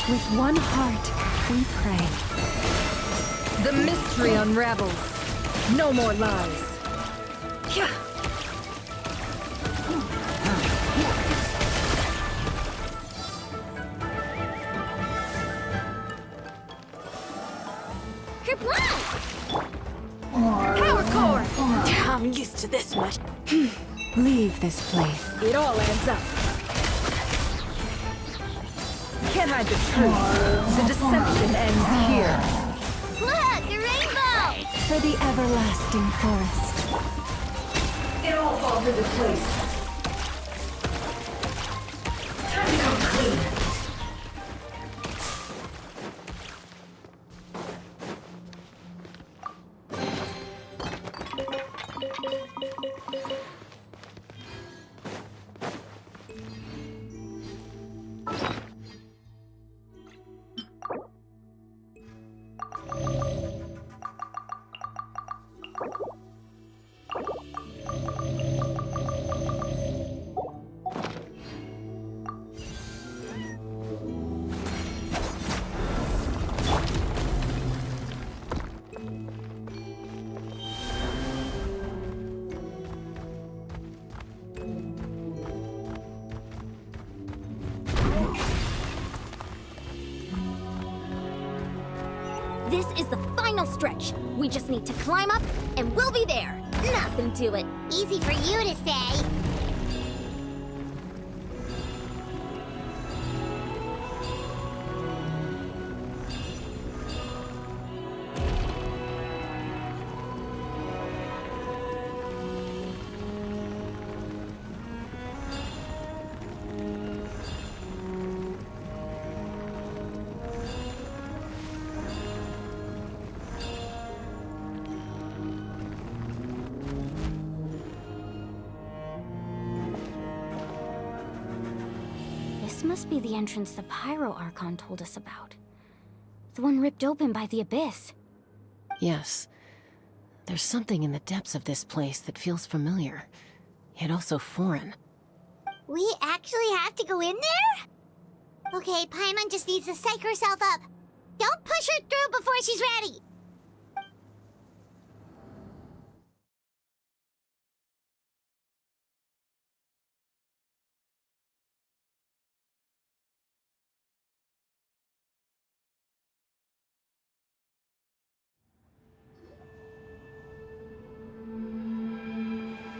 With one heart, we pray. The mystery unravels. No more lies. Power core! I'm used to this much. Leave this place. It all adds up. Can't hide the truth. The deception ends here. Look, a rainbow! For the everlasting forest. It all falls into place. Time to come clean. This is the final stretch. We just need to climb up, and we'll be there. Nothing to it. Easy for you to say. This must be the entrance the Pyro Archon told us about. The one ripped open by the Abyss. Yes. There's something in the depths of this place that feels familiar, yet also foreign. We actually have to go in there? Okay, Paimon just needs to psych herself up. Don't push her through before she's ready.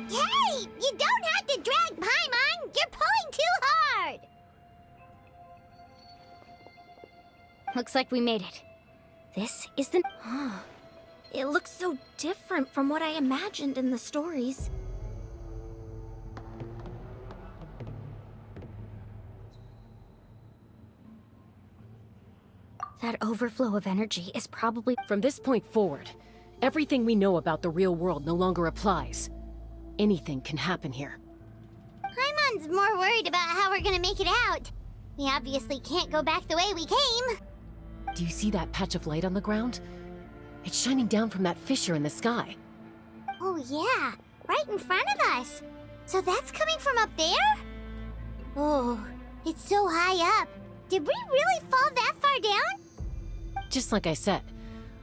Hey! You don't have to drag Paimon! You're pulling too hard! Looks like we made it. This is the... It looks so different from what I imagined in the stories. That overflow of energy is probably... From this point forward, everything we know about the real world no longer applies. Anything can happen here. Paimon's more worried about how we're gonna make it out. We obviously can't go back the way we came. Do you see that patch of light on the ground? It's shining down from that fissure in the sky. Oh yeah, right in front of us. So that's coming from up there? Oh, it's so high up. Did we really fall that far down? Just like I said,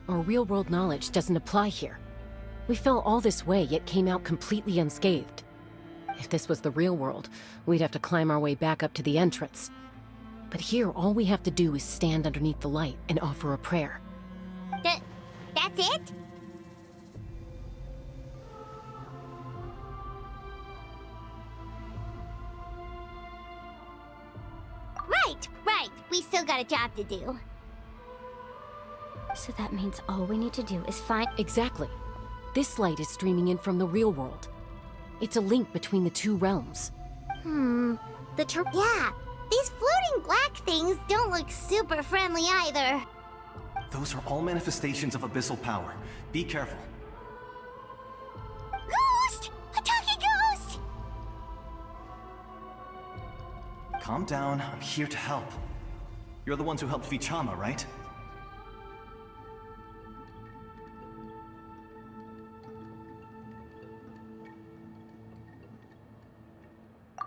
our real-world knowledge doesn't apply here. We fell all this way, yet came out completely unscathed. If this was the real world, we'd have to climb our way back up to the entrance. But here, all we have to do is stand underneath the light and offer a prayer. That's it? Right. We still got a job to do. So that means all we need to do is find... Exactly. This light is streaming in from the real world. It's a link between the two realms. Yeah, these floating black things don't look super friendly either. Those are all manifestations of abyssal power. Be careful. Ghost! A talking ghost! Calm down, I'm here to help. You're the ones who helped Vichama, right?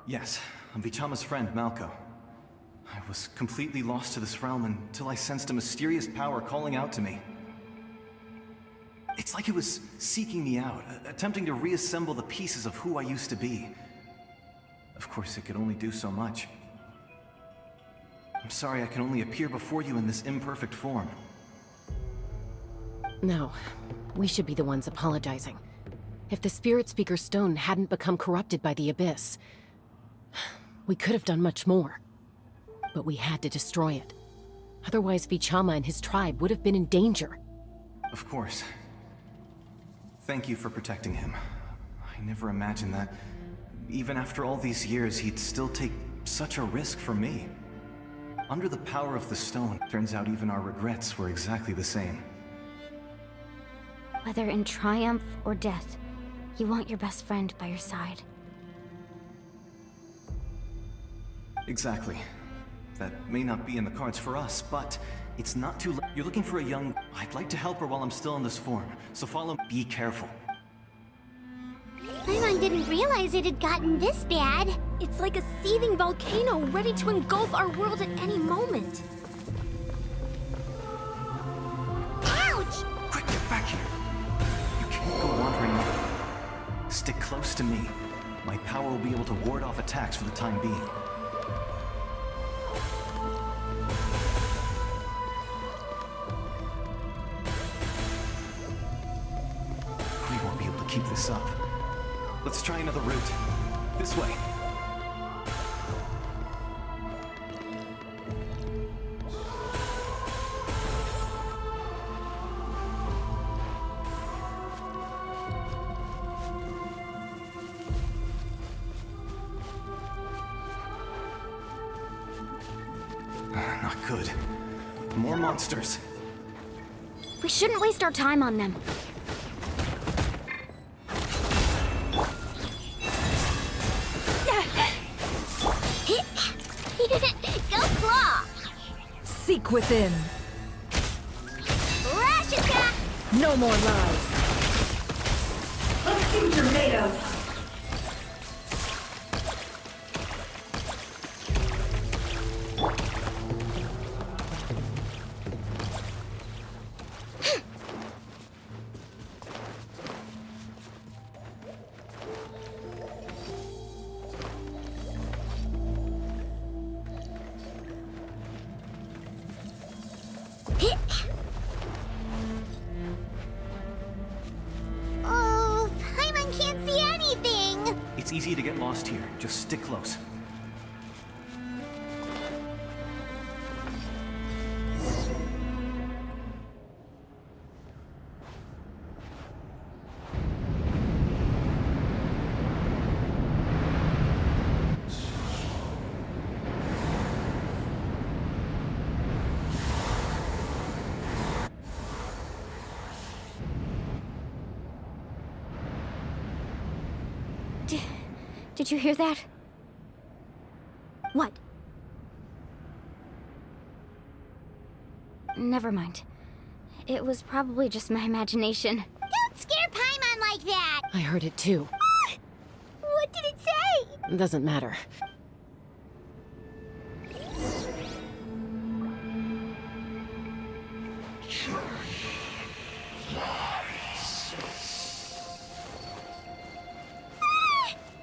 Yes, I'm Vichama's friend, Malco. I was completely lost to this realm until I sensed a mysterious power calling out to me. It's like it was seeking me out, attempting to reassemble the pieces of who I used to be. Of course, it could only do so much. I'm sorry I can only appear before you in this imperfect form. No, we should be the ones apologizing. If the Spirit Speaker Stone hadn't become corrupted by the Abyss, we could have done much more. But we had to destroy it. Otherwise, Vichama and his tribe would have been in danger. Of course. Thank you for protecting him. I never imagined that, even after all these years, he'd still take such a risk for me. Under the power of the stone, turns out even our regrets were exactly the same. Whether in triumph or death, you want your best friend by your side. Exactly. That may not be in the cards for us, but it's not too late. You're looking for a young... I'd like to help her while I'm still in this form, so follow... Be careful. Paimon didn't realize it had gotten this bad. It's like a seething volcano ready to engulf our world at any moment. Ouch! Quick, get back here. You can't go wandering off. Stick close to me. My power will be able to ward off attacks for the time being. We won't be able to keep this up. Let's try another route. This way. Not good. More monsters. We shouldn't waste our time on them. Go claw! Seek within. Rash attack! No more lies. Let's see what you're made of. Oh, Paimon can't see anything! It's easy to get lost here. Just stick close. Did you hear that? What? Never mind. It was probably just my imagination. Don't scare Paimon like that! I heard it too. What did it say? Doesn't matter.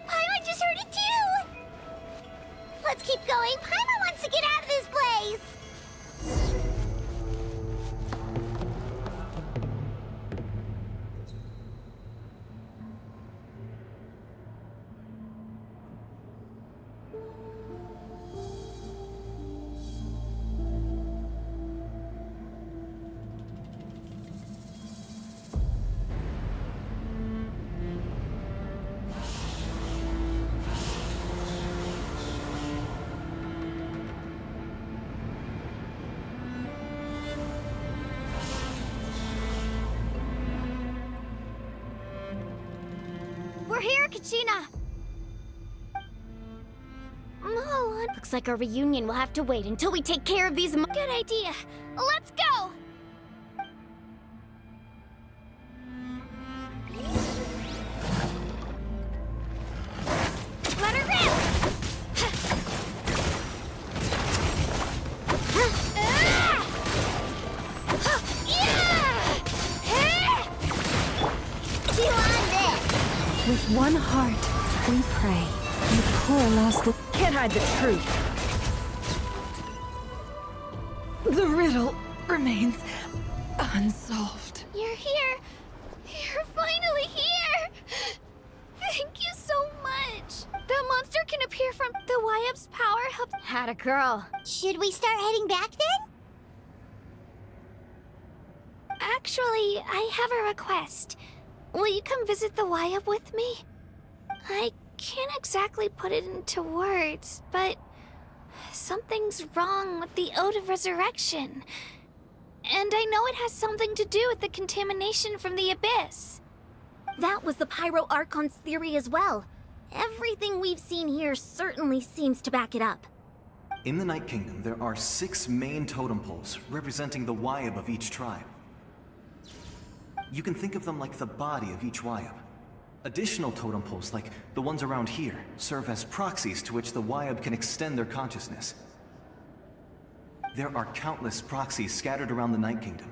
Paimon just heard it too! Let's keep going. Paimon wants to get out of this place! We're here, Kachina! No, looks like our reunion will have to wait until we take care of these Good idea! Let's go! Let her rip! one heart, we pray. You poor lost... Can't hide the truth. The riddle remains unsolved. You're here. You're finally here. Thank you so much. The monster can appear from the Wyap's power helped. Had a girl. Should we start heading back then? Actually, I have a request. Will you come visit the Wyap with me? I can't exactly put it into words, but something's wrong with the Ode of Resurrection. And I know it has something to do with the contamination from the Abyss. That was the Pyro Archon's theory as well. Everything we've seen here certainly seems to back it up. In the Night Kingdom, there are 6 main totem poles representing the Wyap of each tribe. You can think of them like the body of each Wyap. Additional totem poles, like the ones around here, serve as proxies to which the Wyap can extend their consciousness. There are countless proxies scattered around the Night Kingdom.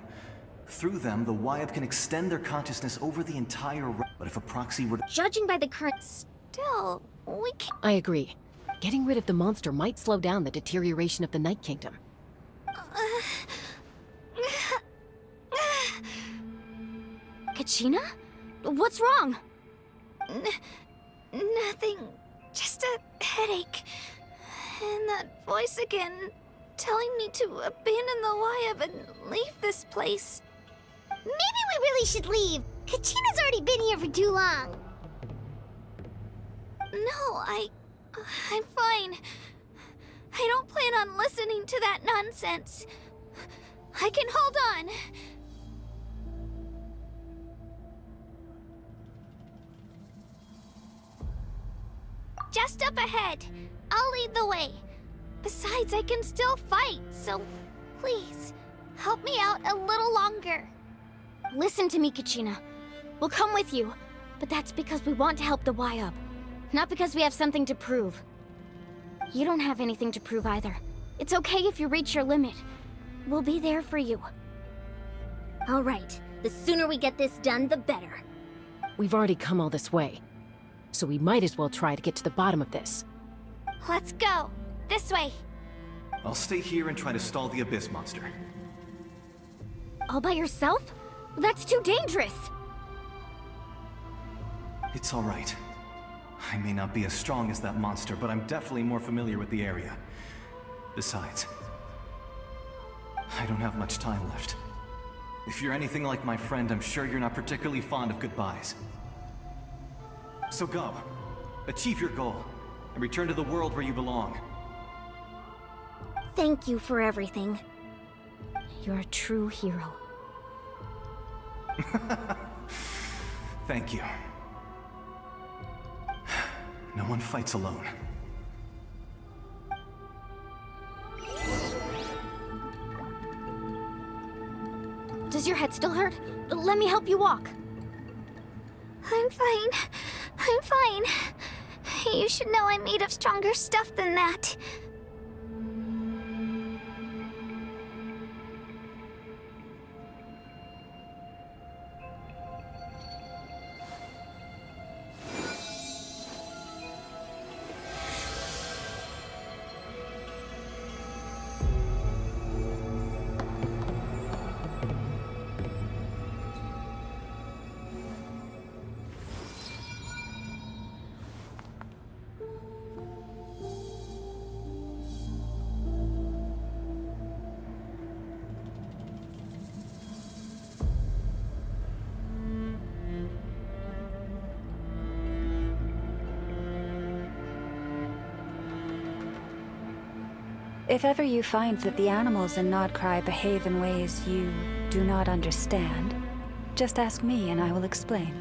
Through them, the Wyap can extend their consciousness over the entire realm. But if a proxy were to... Judging by the current... Still, we can't... I agree. Getting rid of the monster might slow down the deterioration of the Night Kingdom. Kachina? What's wrong? Nothing. Just a headache. And that voice again, telling me to abandon the Wyap and leave this place. Maybe we really should leave. Kachina's already been here for too long. No, I'm fine. I don't plan on listening to that nonsense. I can hold on. Just up ahead. I'll lead the way. Besides, I can still fight, so please, help me out a little longer. Listen to me, Kachina. We'll come with you, but that's because we want to help the Wyap, not because we have something to prove. You don't have anything to prove either. It's okay if you reach your limit. We'll be there for you. All right. The sooner we get this done, the better. We've already come all this way, so we might as well try to get to the bottom of this. Let's go. This way. I'll stay here and try to stall the Abyss monster. All by yourself? That's too dangerous! It's all right. I may not be as strong as that monster, but I'm definitely more familiar with the area. Besides, I don't have much time left. If you're anything like my friend, I'm sure you're not particularly fond of goodbyes. So go. Achieve your goal, and return to the world where you belong. Thank you for everything. You're a true hero. Thank you. No one fights alone. Does your head still hurt? Let me help you walk. I'm fine. I'm fine. You should know I'm made of stronger stuff than that. If ever you find that the animals in Nodcry behave in ways you do not understand, just ask me and I will explain.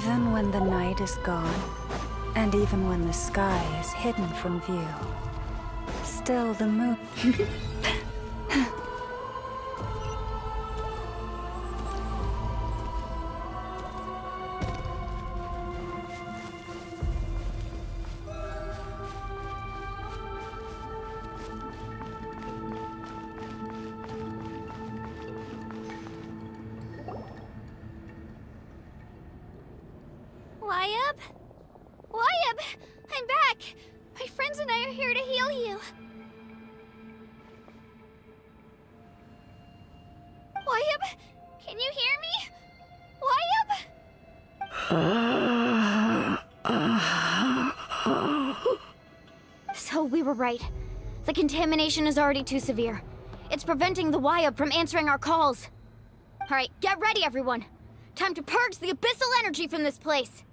Even when the night is gone, and even when the sky is hidden from view, still the moon... Wyabb? Wyabb! I'm back! My friends and I are here to heal you. Wyabb? Can you hear me? Wyabb? So we were right. The contamination is already too severe. It's preventing the Wyabb from answering our calls. Alright, get ready everyone. Time to purge the abyssal energy from this place.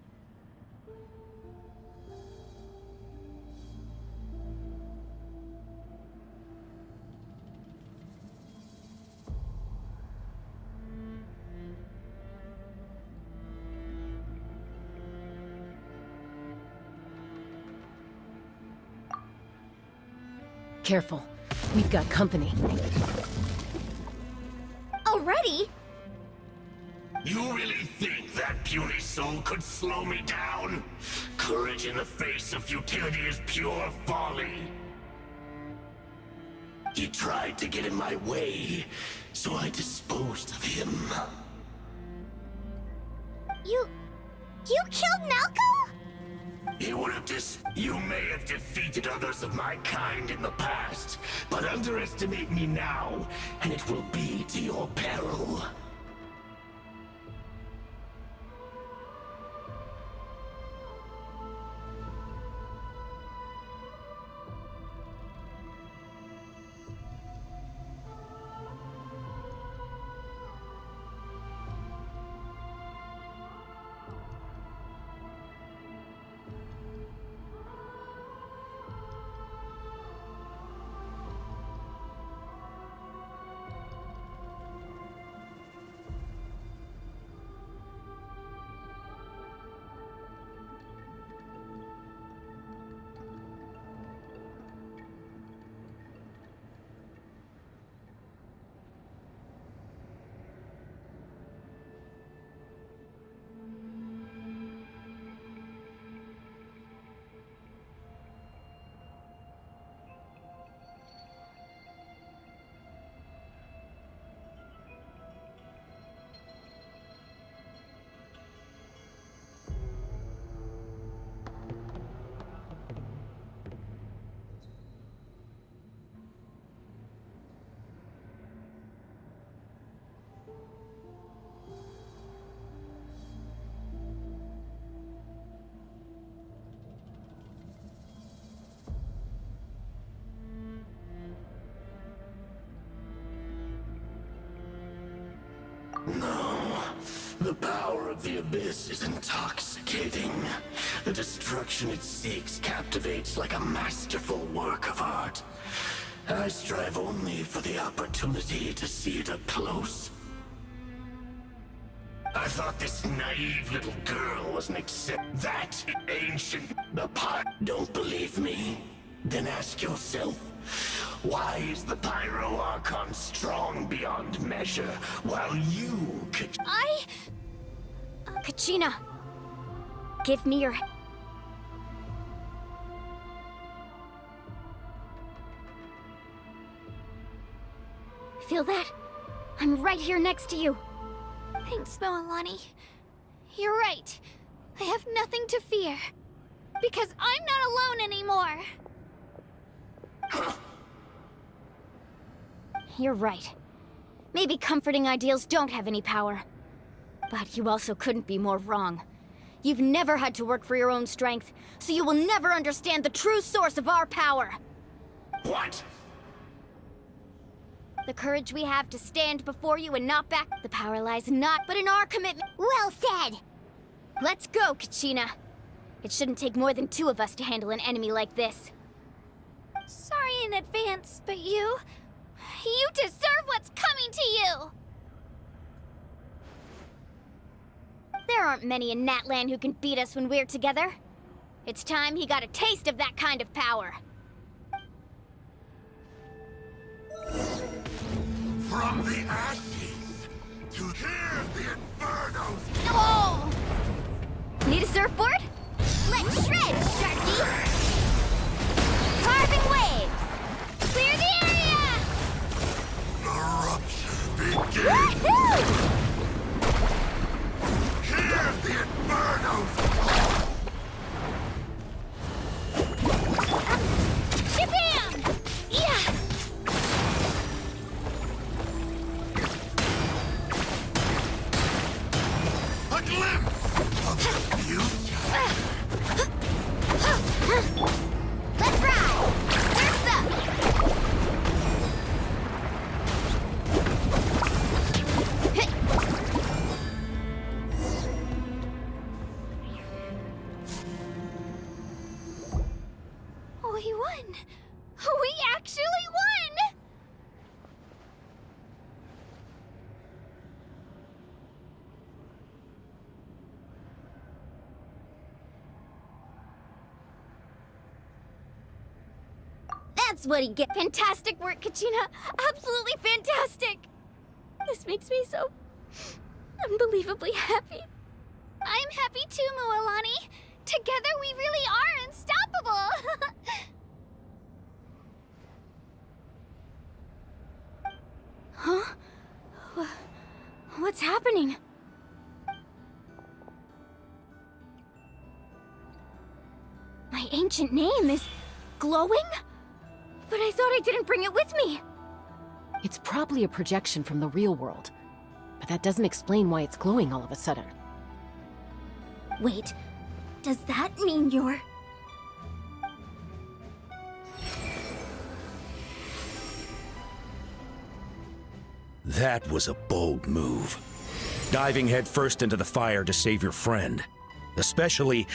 Careful. We've got company. Already? You really think that puny soul could slow me down? Courage in the face of futility is pure folly. He tried to get in my way, so I disposed of him. You killed Malcolm? You would have You may have defeated others of my kind in the past, but underestimate me now, and it will be to your peril. No. The power of the Abyss is intoxicating. The destruction it seeks captivates like a masterful work of art. I strive only for the opportunity to see it up close. I thought this naive little girl was an that ancient Don't believe me? Then ask yourself, why is the Pyro Archon strong beyond measure, while you could— Kachina! Give me your— Feel that? I'm right here next to you. Thanks, Moalani. You're right. I have nothing to fear. Because I'm not alone anymore. You're right. Maybe comforting ideals don't have any power. But you also couldn't be more wrong. You've never had to work for your own strength, so you will never understand the true source of our power. What? The courage we have to stand before you and not back. The power lies not but in our commitment. Well said! Let's go, Kachina. It shouldn't take more than 2 of us to handle an enemy like this. Sorry in advance, but you deserve what's coming to you! There aren't many in Natlan who can beat us when we're together. It's time he got a taste of that kind of power. From the ashes to hear the infernos. Oh! Need a surfboard? Let's shred, Sharky! Carving waves! Clear the area! The rupture begins. Woohoo! Hear the infernos. Shabam! Yeah! A glimpse of the future. Let's ride! Surf's up! We won! We actually won! That's what he get. Fantastic work, Kachina. Absolutely fantastic. This makes me so unbelievably happy. I'm happy too, Mualani. Together we really are unstoppable. Huh? What's happening? My ancient name is glowing? But I thought I didn't bring it with me. It's probably a projection from the real world. But that doesn't explain why it's glowing all of a sudden. Wait, does that mean you're... That was a bold move. Diving headfirst into the fire to save your friend. Especially...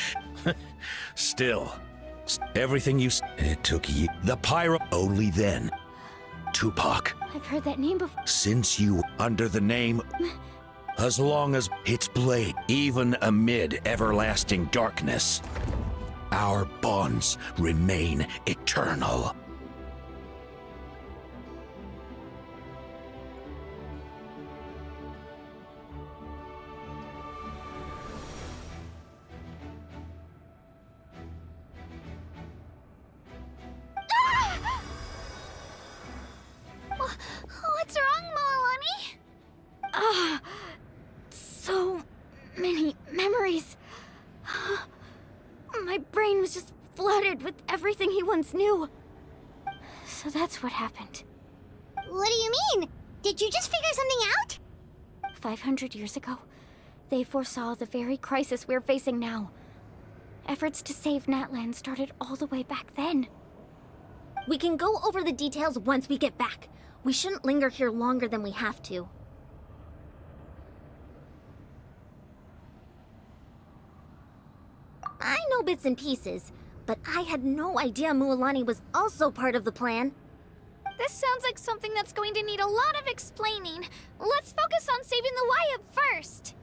Still, everything you it took you. The pyro only then. Tupac. I've heard that name before. Since you under the name, as long as its blade, even amid everlasting darkness, our bonds remain eternal. What's wrong, Moalani? So many memories. My brain was just flooded with everything he once knew. So that's what happened. What do you mean? Did you just figure something out? 500 years ago, they foresaw the very crisis we're facing now. Efforts to save Natlan started all the way back then. We can go over the details once we get back. We shouldn't linger here longer than we have to. I know bits and pieces, but I had no idea Mualani was also part of the plan. This sounds like something that's going to need a lot of explaining. Let's focus on saving the Wyatt first.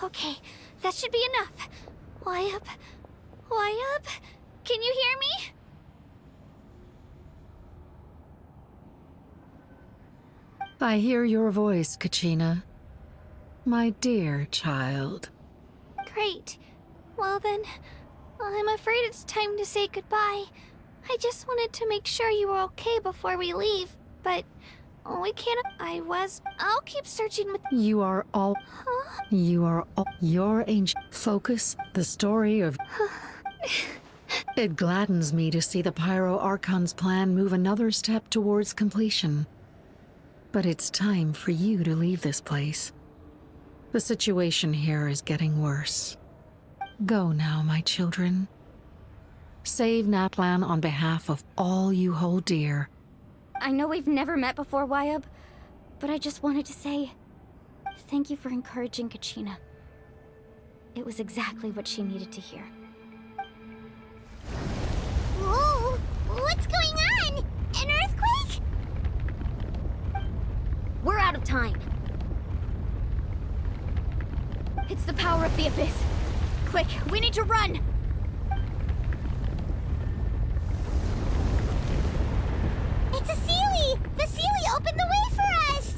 Okay, that should be enough. Wyatt? Wyatt? Can you hear me? I hear your voice, Kachina. My dear child. Great. Well then, I'm afraid it's time to say goodbye. I just wanted to make sure you were okay before we leave, but we can't. I'll keep searching with. You are all. Huh? You are all. Your ancient focus, the story of. It gladdens me to see the Pyro Archon's plan move another step towards completion. But it's time for you to leave this place. The situation here is getting worse. Go now, my children. Save Natlan on behalf of all you hold dear. I know we've never met before, Wyab, but I just wanted to say thank you for encouraging Kachina. It was exactly what she needed to hear. Whoa! What's going on? An earthquake? We're out of time. It's the power of the Abyss. Quick, we need to run! It's a Seelie! The Seelie opened the way for us!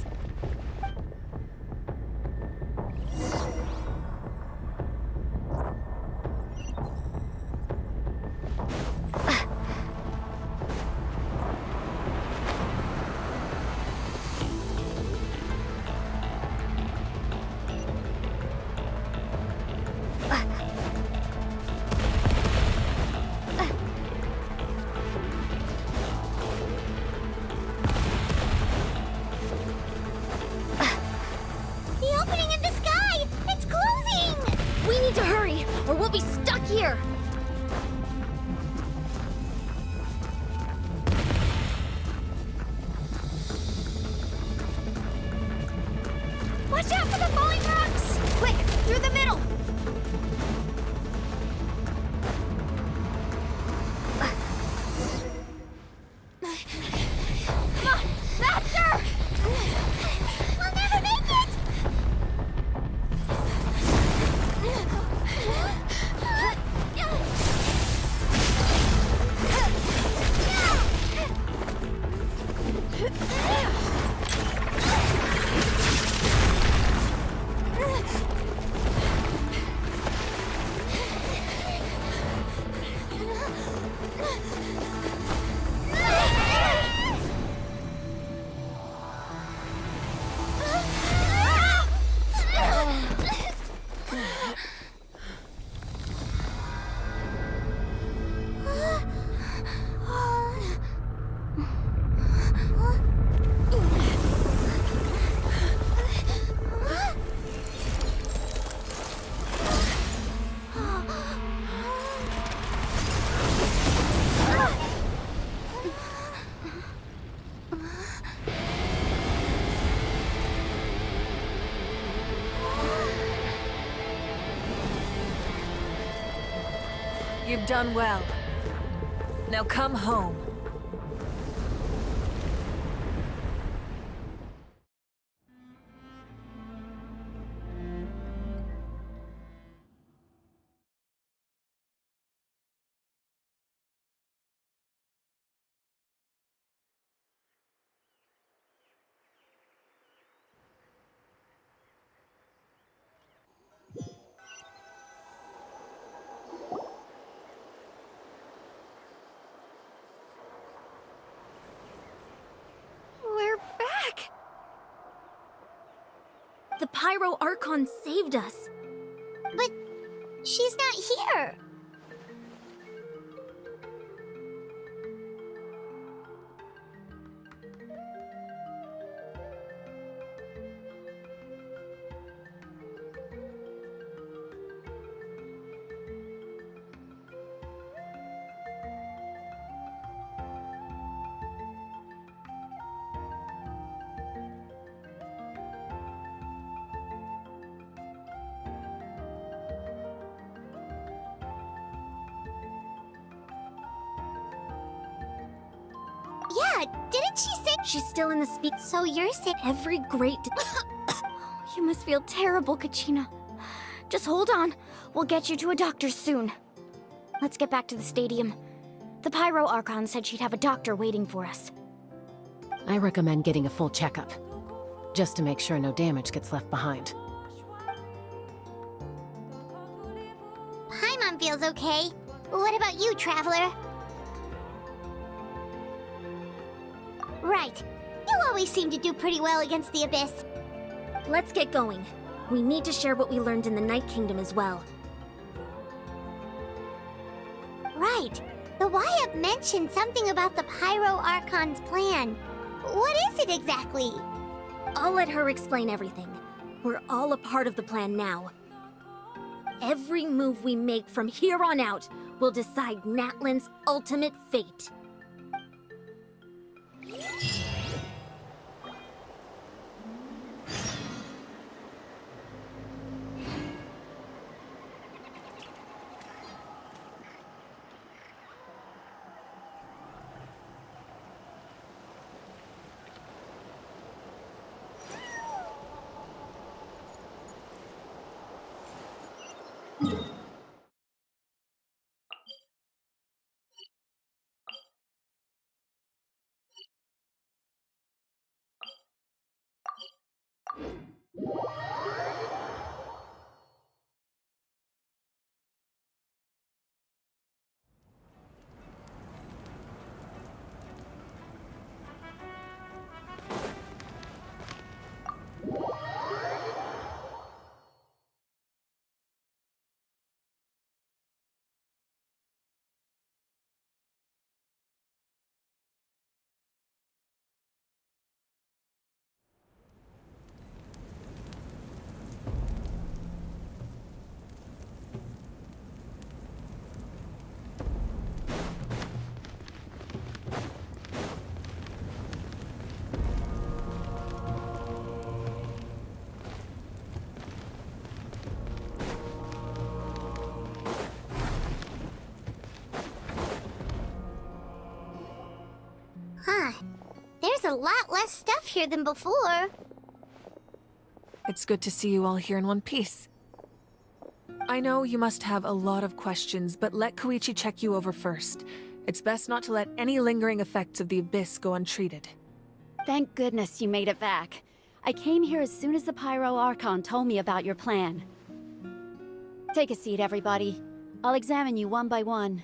The opening in the sky! It's closing! We need to hurry, or we'll be stuck here! Watch out for the falling rocks! Quick, through the middle! Come on, faster! We'll never make it! You've done well. Now come home. We're back! The Pyro Archon saved us. But she's not here. Yeah, didn't she say she's still in the speak? So you're saying Every great You must feel terrible, Kachina. Just hold on. We'll get you to a doctor soon. Let's get back to the stadium. The Pyro Archon said she'd have a doctor waiting for us. I recommend getting a full checkup, just to make sure no damage gets left behind. Paimon feels okay. What about you, Traveler? Right. You always seem to do pretty well against the Abyss. Let's get going. We need to share what we learned in the Night Kingdom as well. Right. The Wyab mentioned something about the Pyro Archon's plan. What is it exactly? I'll let her explain everything. We're all a part of the plan now. Every move we make from here on out will decide Natlan's ultimate fate. Huh. There's a lot less stuff here than before. It's good to see you all here in one piece. I know you must have a lot of questions, but let Koichi check you over first. It's best not to let any lingering effects of the Abyss go untreated. Thank goodness you made it back. I came here as soon as the Pyro Archon told me about your plan. Take a seat, everybody. I'll examine you one by one.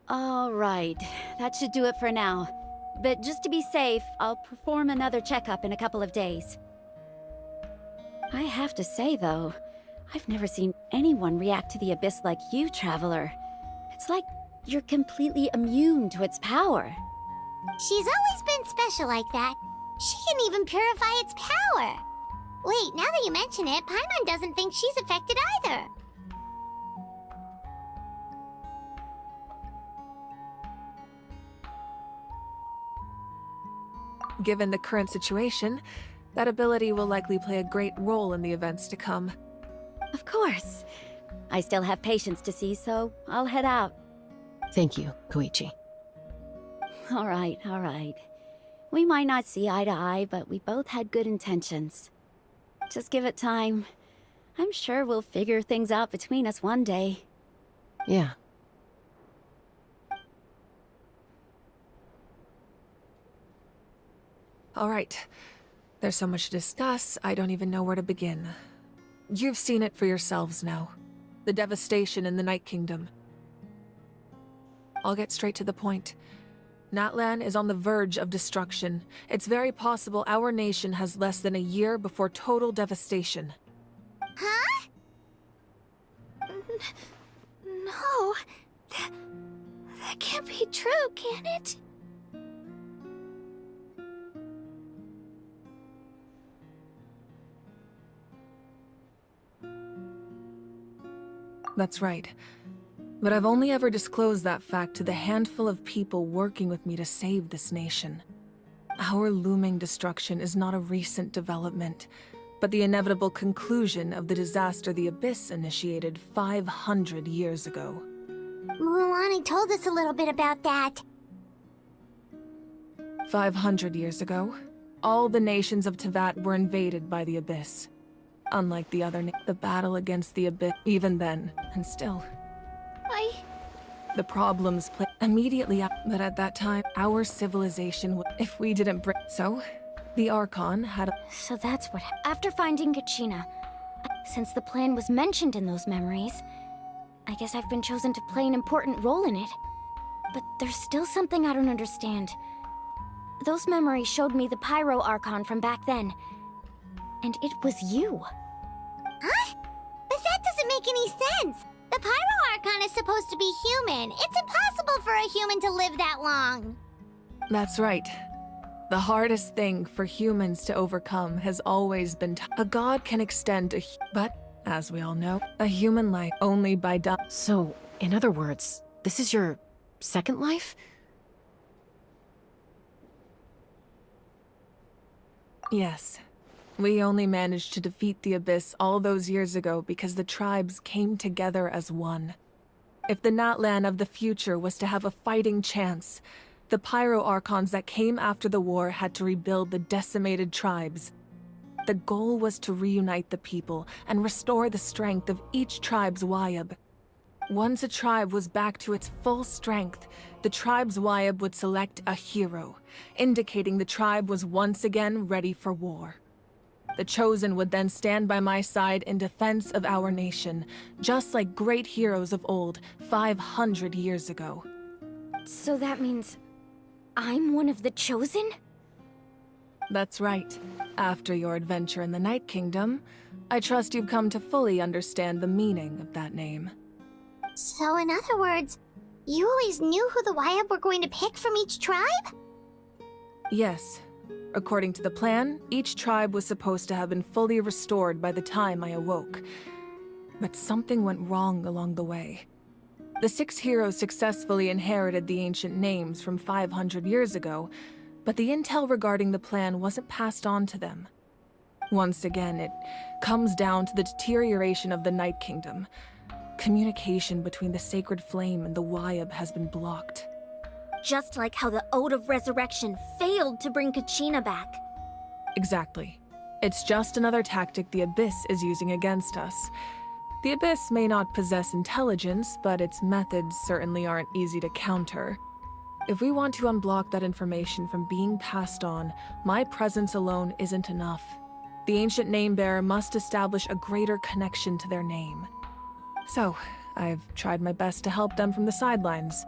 All right, that should do it for now. But just to be safe, I'll perform another checkup in a couple of days. I have to say, though, I've never seen anyone react to the Abyss like you, Traveler. It's like you're completely immune to its power. She's always been special like that. She can even purify its power. Wait, now that you mention it, Paimon doesn't think she's affected either. Given the current situation, that ability will likely play a great role in the events to come. Of course. I still have patients to see, so I'll head out. Thank you, Koichi. All right, all right. We might not see eye to eye, but we both had good intentions. Just give it time. I'm sure we'll figure things out between us one day. Yeah. All right. There's so much to discuss, I don't even know where to begin. You've seen it for yourselves now. The devastation in the Night Kingdom. I'll get straight to the point. Natlan is on the verge of destruction. It's very possible our nation has less than a year before total devastation. Huh? No. That can't be true, can it? That's right. But I've only ever disclosed that fact to the handful of people working with me to save this nation. Our looming destruction is not a recent development, but the inevitable conclusion of the disaster the Abyss initiated 500 years ago. Mualani told us a little bit about that. 500 years ago, all the nations of Tevat were invaded by the Abyss. Unlike the other the battle against the Abyss, even then, and still. The problems played immediately up, but at that time, our civilization if we didn't break. So, the Archon had a... So that's what... After finding Kachina, since the plan was mentioned in those memories, I guess I've been chosen to play an important role in it. But there's still something I don't understand. Those memories showed me the Pyro Archon from back then. And it was you. Huh? But that doesn't make any sense! The Pyro Archon is supposed to be human. It's impossible for a human to live that long. That's right. The hardest thing for humans to overcome has always been a god can extend but, as we all know, a human life only by So, in other words, this is your second life? Yes. We only managed to defeat the Abyss all those years ago because the tribes came together as one. If the Natlan of the future was to have a fighting chance, the Pyro Archons that came after the war had to rebuild the decimated tribes. The goal was to reunite the people and restore the strength of each tribe's Wayab. Once a tribe was back to its full strength, the tribe's Wayab would select a hero, indicating the tribe was once again ready for war. The Chosen would then stand by my side in defense of our nation, just like great heroes of old, 500 years ago. So that means I'm one of the Chosen? That's right. After your adventure in the Night Kingdom, I trust you've come to fully understand the meaning of that name. So in other words, you always knew who the Wayab were going to pick from each tribe? Yes. According to the plan, each tribe was supposed to have been fully restored by the time I awoke. But something went wrong along the way. The 6 heroes successfully inherited the ancient names from 500 years ago, but the intel regarding the plan wasn't passed on to them. Once again, it comes down to the deterioration of the Night Kingdom. Communication between the Sacred Flame and the Wayab has been blocked. Just like how the Ode of Resurrection failed to bring Kachina back. Exactly. It's just another tactic the Abyss is using against us. The Abyss may not possess intelligence, but its methods certainly aren't easy to counter. If we want to unblock that information from being passed on, my presence alone isn't enough. The ancient name-bearer must establish a greater connection to their name. So, I've tried my best to help them from the sidelines.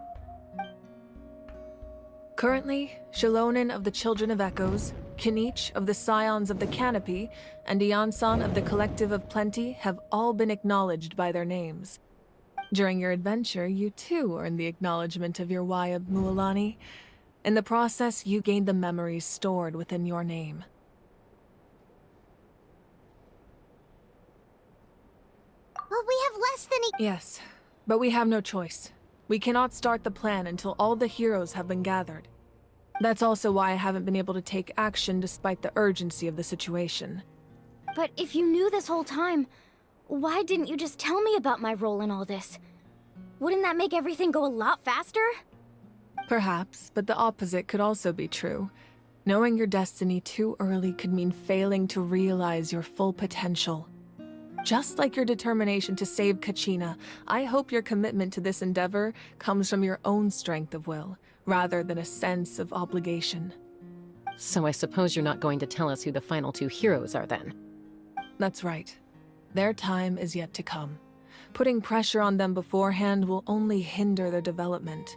Currently, Shilonen of the Children of Echoes, Kinich of the Scions of the Canopy, and Iansan of the Collective of Plenty have all been acknowledged by their names. During your adventure, you too earned the acknowledgement of your Wayab, Mualani. In the process, you gained the memories stored within your name. Well, we have less than a— Yes, but we have no choice. We cannot start the plan until all the heroes have been gathered. That's also why I haven't been able to take action despite the urgency of the situation. But if you knew this whole time, why didn't you just tell me about my role in all this? Wouldn't that make everything go a lot faster? Perhaps, but the opposite could also be true. Knowing your destiny too early could mean failing to realize your full potential. Just like your determination to save Kachina, I hope your commitment to this endeavor comes from your own strength of will, rather than a sense of obligation. So I suppose you're not going to tell us who the final 2 heroes are then? That's right. Their time is yet to come. Putting pressure on them beforehand will only hinder their development.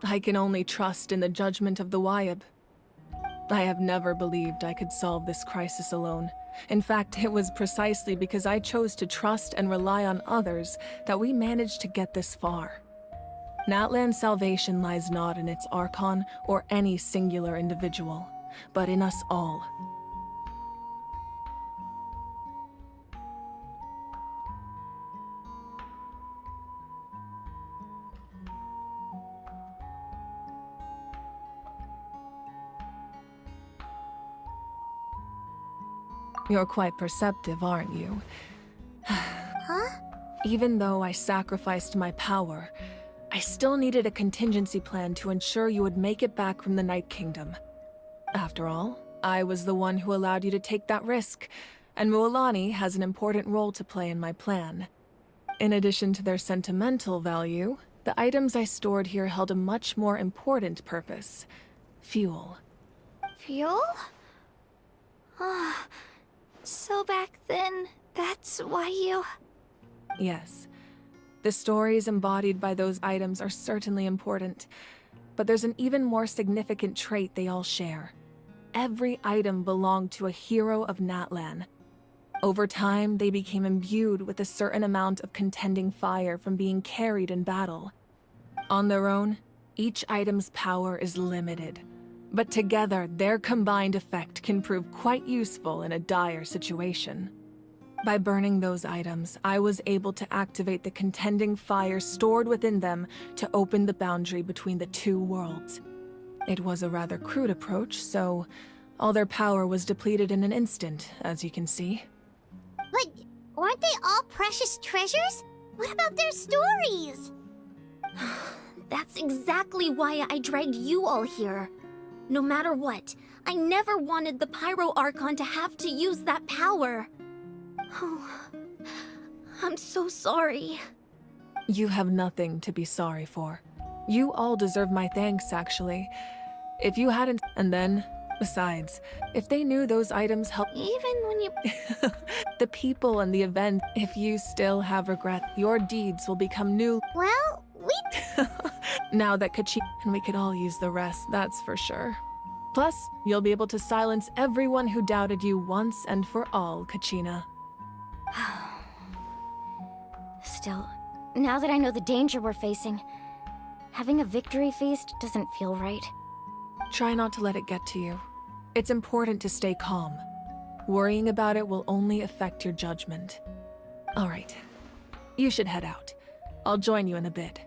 I can only trust in the judgment of the Wayab. I have never believed I could solve this crisis alone. In fact, it was precisely because I chose to trust and rely on others that we managed to get this far. Natlan's salvation lies not in its Archon or any singular individual, but in us all. You're quite perceptive, aren't you? Huh? Even though I sacrificed my power, I still needed a contingency plan to ensure you would make it back from the Night Kingdom. After all, I was the one who allowed you to take that risk, and Mualani has an important role to play in my plan. In addition to their sentimental value, The items I stored here held a much more important purpose. Fuel. Fuel? Ah, so back then, that's why you... Yes. The stories embodied by those items are certainly important, but there's an even more significant trait they all share. Every item belonged to a hero of Natlan. Over time, they became imbued with a certain amount of contending fire from being carried in battle. On their own, each item's power is limited, but together, their combined effect can prove quite useful in a dire situation. By burning those items, I was able to activate the contending fire stored within them to open the boundary between the two worlds. It was a rather crude approach, so all their power was depleted in an instant, as you can see. But weren't they all precious treasures? What about their stories? That's exactly why I dragged you all here. No matter what, I never wanted the Pyro Archon to have to use that power. Oh, I'm so sorry. You have nothing to be sorry for. You all deserve my thanks, actually. If you hadn't... And then, besides, if they knew those items helped... Even when you... the people and the event, if you still have regret, your deeds will become new... Well, we... Now that Kachina... And we could all use the rest, that's for sure. Plus, you'll be able to silence everyone who doubted you once and for all, Kachina. Still, now that I know the danger we're facing, having a victory feast doesn't feel right. Try not to let it get to you. It's important to stay calm. Worrying about it will only affect your judgment. All right. You should head out. I'll join you in a bit.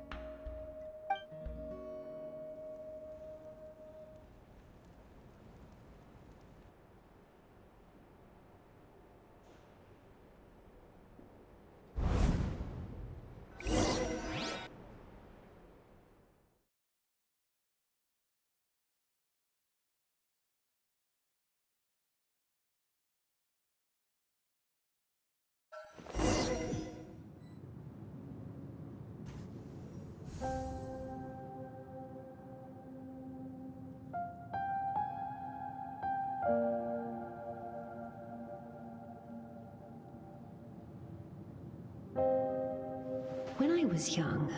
When I was young,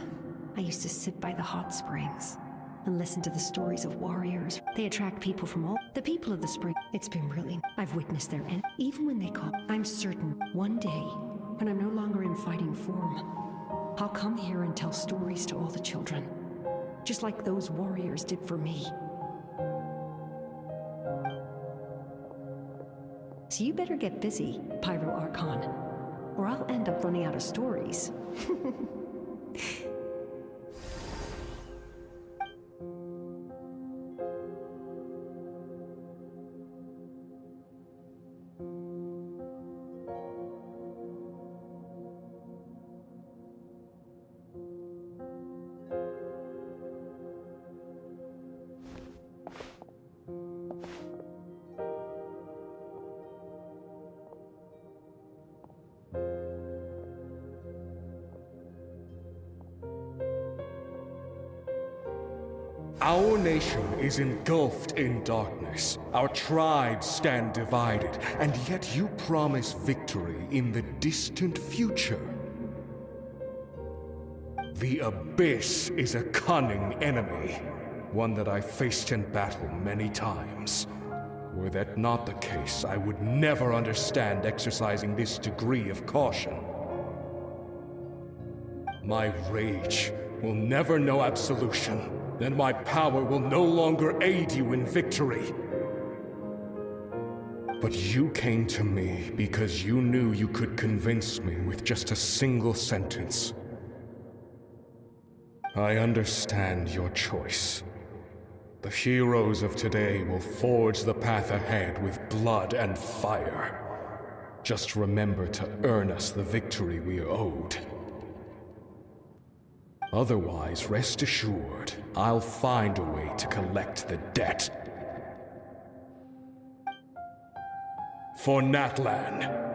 I used to sit by the hot springs and listen to the stories of warriors. They attract people from all the people of the spring. It's been really... I've witnessed their end. Even when they call, I'm certain one day, when I'm no longer in fighting form, I'll come here and tell stories to all the children, just like those warriors did for me. So you better get busy, Pyro Archon, or I'll end up running out of stories. Our nation is engulfed in darkness. Our tribes stand divided, and yet you promise victory in the distant future. The Abyss is a cunning enemy, one that I faced in battle many times. Were that not the case, I would never understand exercising this degree of caution. My rage will never know absolution. Then my power will no longer aid you in victory. But you came to me because you knew you could convince me with just a single sentence. I understand your choice. The heroes of today will forge the path ahead with blood and fire. Just remember to earn us the victory we are owed. Otherwise, rest assured, I'll find a way to collect the debt. For Natlan.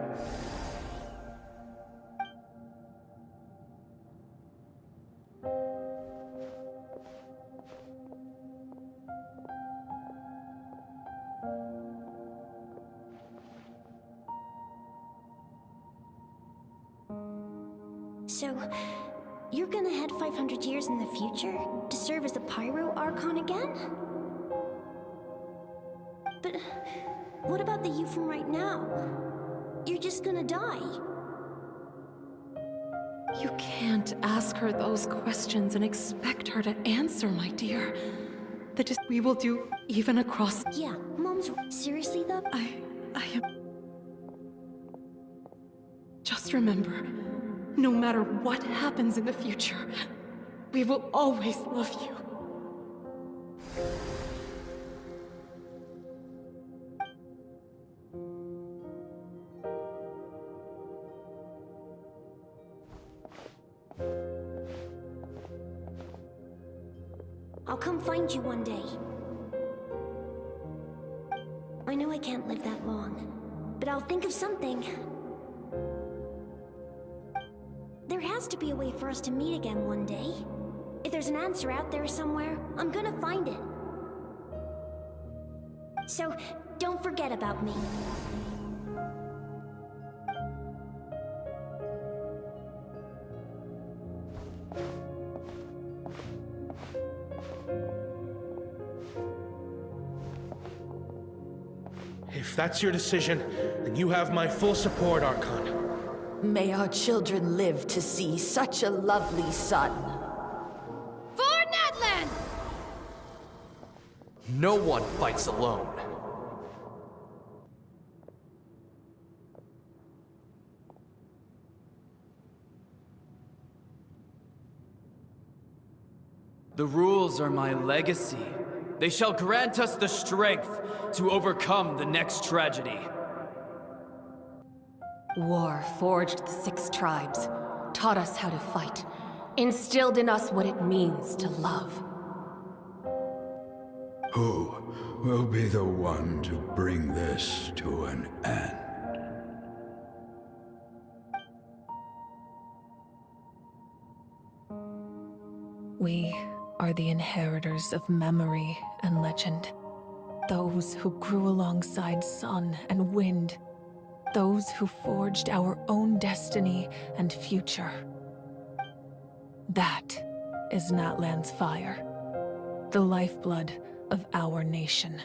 So, you're gonna head 500 years in the future to serve as the Pyro Archon again? But what about the you from right now? You're just gonna die. You can't ask her those questions and expect her to answer, my dear. That is, we will do even across. Yeah, Mom's seriously though? I am. Just remember, no matter what happens in the future, we will always love you. I'll come find you one day. I know I can't live that long, but I'll think of something. There has to be a way for us to meet again one day. If there's an answer out there somewhere, I'm gonna find it. So, don't forget about me. If that's your decision, then you have my full support, Archon. May our children live to see such a lovely son. For Natlan! No one fights alone. The rules are my legacy. They shall grant us the strength to overcome the next tragedy. War forged the 6 tribes, taught us how to fight, instilled in us what it means to love. Who will be the one to bring this to an end? We are the inheritors of memory and legend. Those who grew alongside sun and wind. Those who forged our own destiny and future. That is Natlan's fire. The lifeblood of our nation.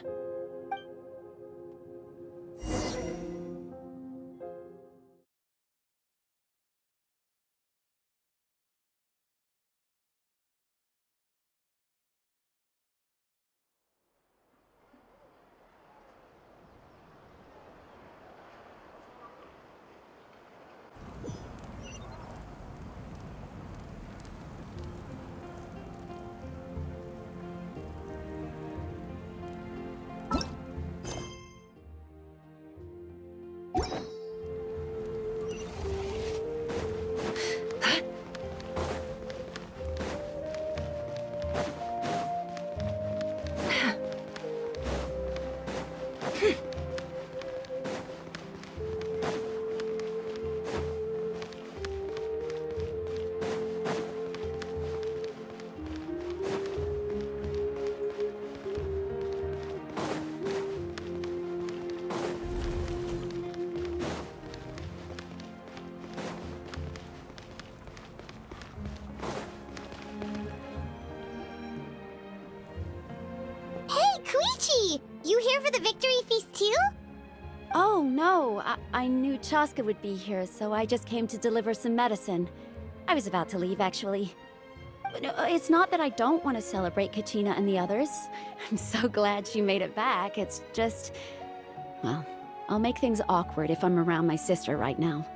You here for the victory feast too? Oh, no. I knew Chaska would be here, so I just came to deliver some medicine. I was about to leave, actually. But it's not that I don't want to celebrate Kachina and the others. I'm so glad she made it back. It's just... well, I'll make things awkward if I'm around my sister right now.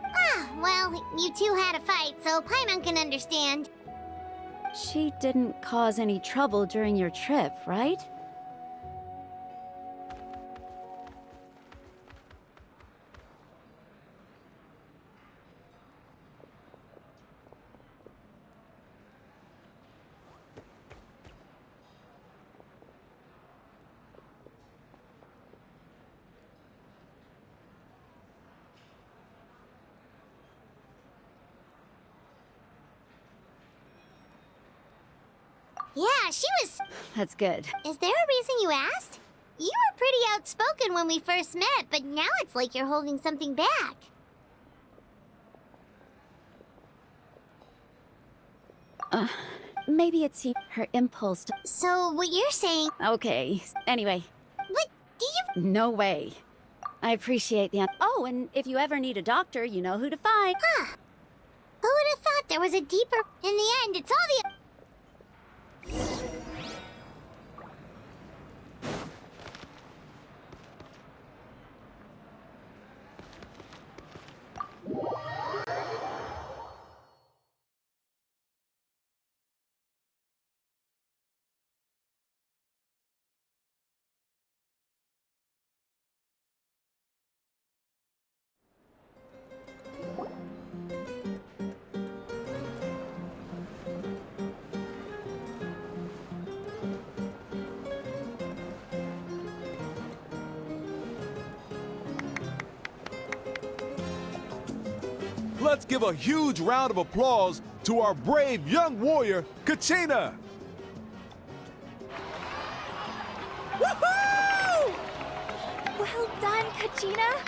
Ah, well, you two had a fight, so Paimon can understand. She didn't cause any trouble during your trip, right? Yeah, she was... That's good. Is there a reason you asked? You were pretty outspoken when we first met, but now it's like you're holding something back. Maybe it's her impulse to... So, what you're saying... Okay, anyway. What do you... No way. I appreciate the... Oh, and if you ever need a doctor, you know who to find. Huh. Who would have thought there was a deeper... In the end, it's all the... Let's give a huge round of applause to our brave young warrior, Kachina! Woohoo! Well done, Kachina.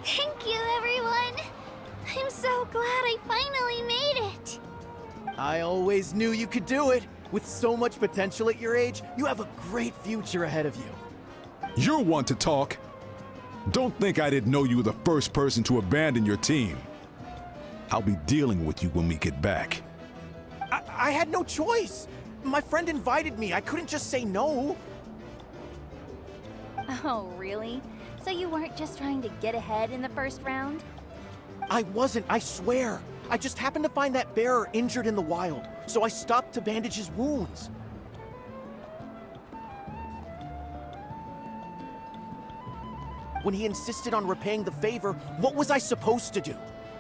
Thank you, everyone. I'm so glad I finally made it. I always knew you could do it. With so much potential at your age, you have a great future ahead of you. You're one to talk. Don't think I didn't know you were the first person to abandon your team. I'll be dealing with you when we get back. I had no choice. My friend invited me. I couldn't just say no. Oh, really? So you weren't just trying to get ahead in the first round? I wasn't, I swear. I just happened to find that bearer injured in the wild, so I stopped to bandage his wounds. When he insisted on repaying the favor, what was I supposed to do?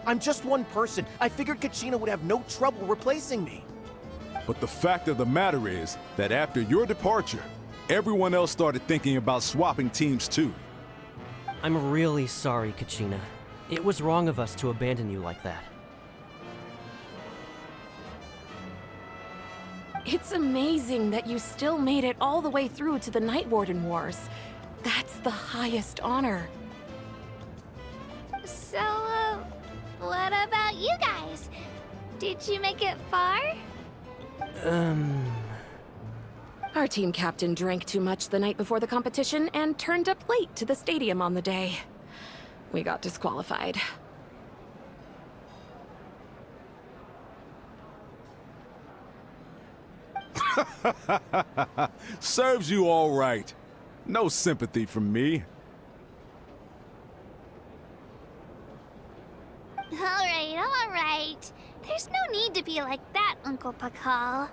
I'm just one person. I figured Kachina would have no trouble replacing me. But the fact of the matter is that after your departure, everyone else started thinking about swapping teams too. I'm really sorry, Kachina. It was wrong of us to abandon you like that. It's amazing that you still made it all the way through to the Night Warden Wars. That's the highest honor. So, what about you guys? Did you make it far? Our team captain drank too much the night before the competition and turned up late to the stadium on the day. We got disqualified. Serves you all right. No sympathy from me. All right. There's no need to be like that, Uncle Pakal.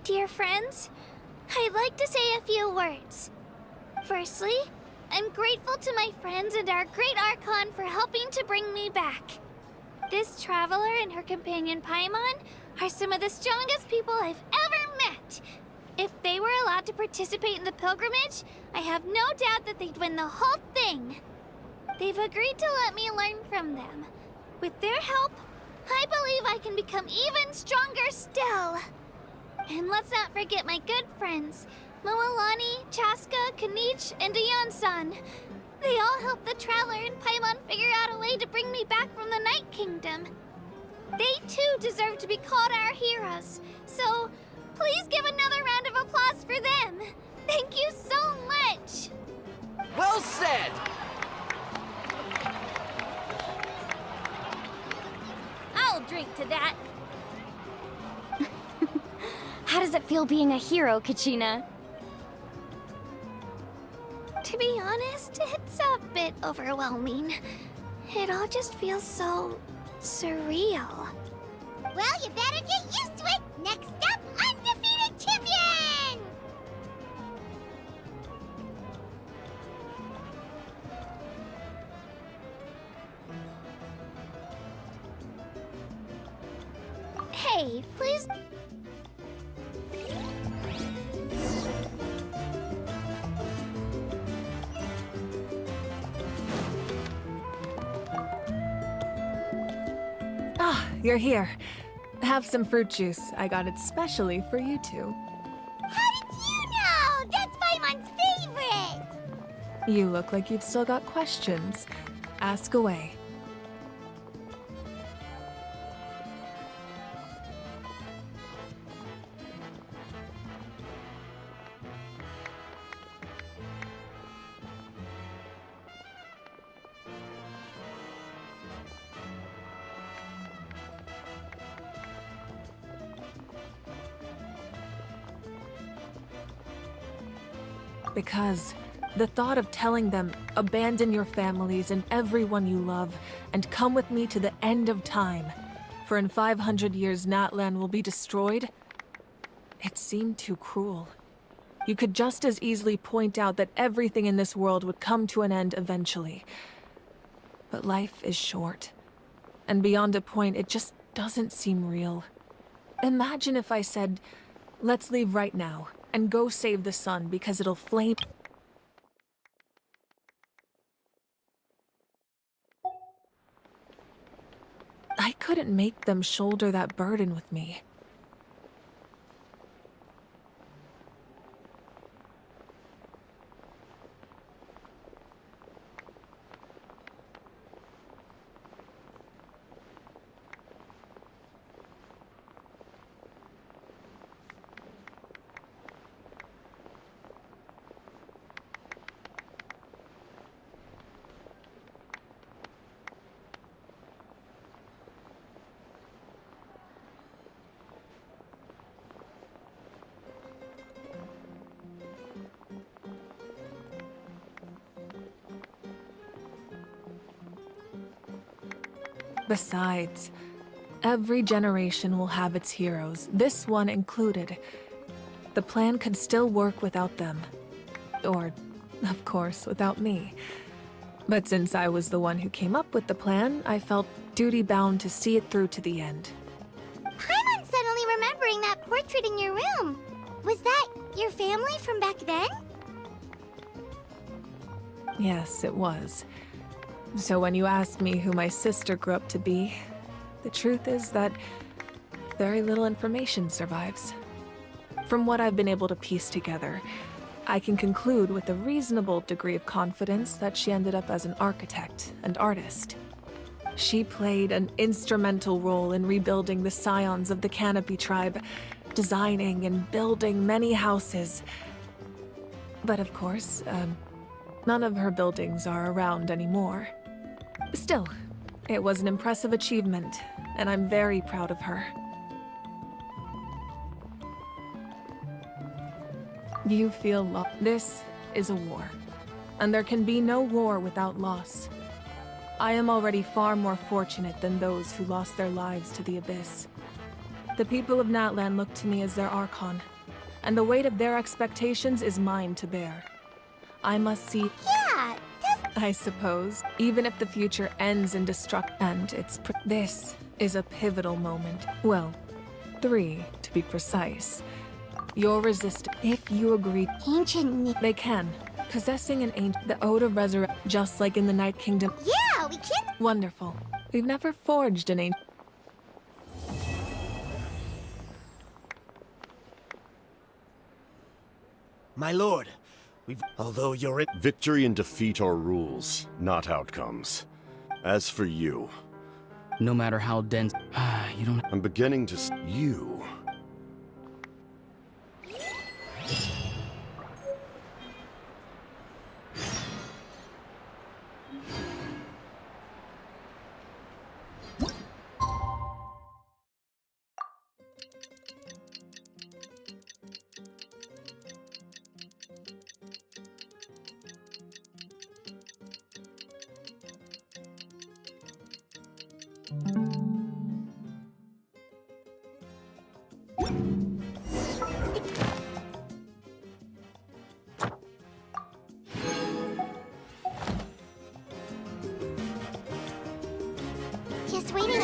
Dear friends, I'd like to say a few words. Firstly, I'm grateful to my friends and our great Archon for helping to bring me back. This traveler and her companion Paimon are some of the strongest people I've ever met. If they were allowed to participate in the pilgrimage, I have no doubt that they'd win the whole thing. They've agreed to let me learn from them. With their help, I believe I can become even stronger still. And let's not forget my good friends, Moalani, Chaska, Kanich, and Ayan-san. They all helped the Traveler and Paimon figure out a way to bring me back from the Night Kingdom. They too deserve to be called our heroes, so please give another round of applause for them. Thank you so much. Well said! I'll drink to that. How does it feel being a hero, Kachina? To be honest, it's a bit overwhelming. It all just feels so surreal. Well, you better get used to it. Next up, undefeated champion! Hey, please. Ah, you're here. Have some fruit juice. I got it specially for you two. How did you know? That's Paimon's favorite! You look like you've still got questions. Ask away. Because the thought of telling them, abandon your families and everyone you love, and come with me to the end of time, for in 500 years Natlan will be destroyed, it seemed too cruel. You could just as easily point out that everything in this world would come to an end eventually. But life is short, and beyond a point, it just doesn't seem real. Imagine if I said, let's leave right now, and go save the sun because it'll flame. I couldn't make them shoulder that burden with me. Besides, every generation will have its heroes, this one included. The plan could still work without them. Or, of course, without me. But since I was the one who came up with the plan, I felt duty-bound to see it through to the end. Paimon's suddenly remembering that portrait in your room. Was that your family from back then? Yes, it was. So when you asked me who my sister grew up to be, the truth is that very little information survives. From what I've been able to piece together, I can conclude with a reasonable degree of confidence that she ended up as an architect and artist. She played an instrumental role in rebuilding the scions of the Canopy tribe, designing and building many houses. But of course, none of her buildings are around anymore. Still, it was an impressive achievement, and I'm very proud of her. You feel lost. This is a war, and there can be no war without loss. I am already far more fortunate than those who lost their lives to the Abyss. The people of Natlan look to me as their Archon, and the weight of their expectations is mine to bear. I must see— Yeah, I suppose, even if the future ends in destruction, and this is a pivotal moment. Well, 3, to be precise. Your resistance, if you agree— Ancient— They can. Possessing an ancient— the ode of resurrection, just like in the Night Kingdom. Yeah, we can't— Wonderful. We've never forged an ancient— My lord, although you're in— Victory and defeat are rules, not outcomes. As for you... No matter how dense... you don't... I'm beginning to... You... Just waiting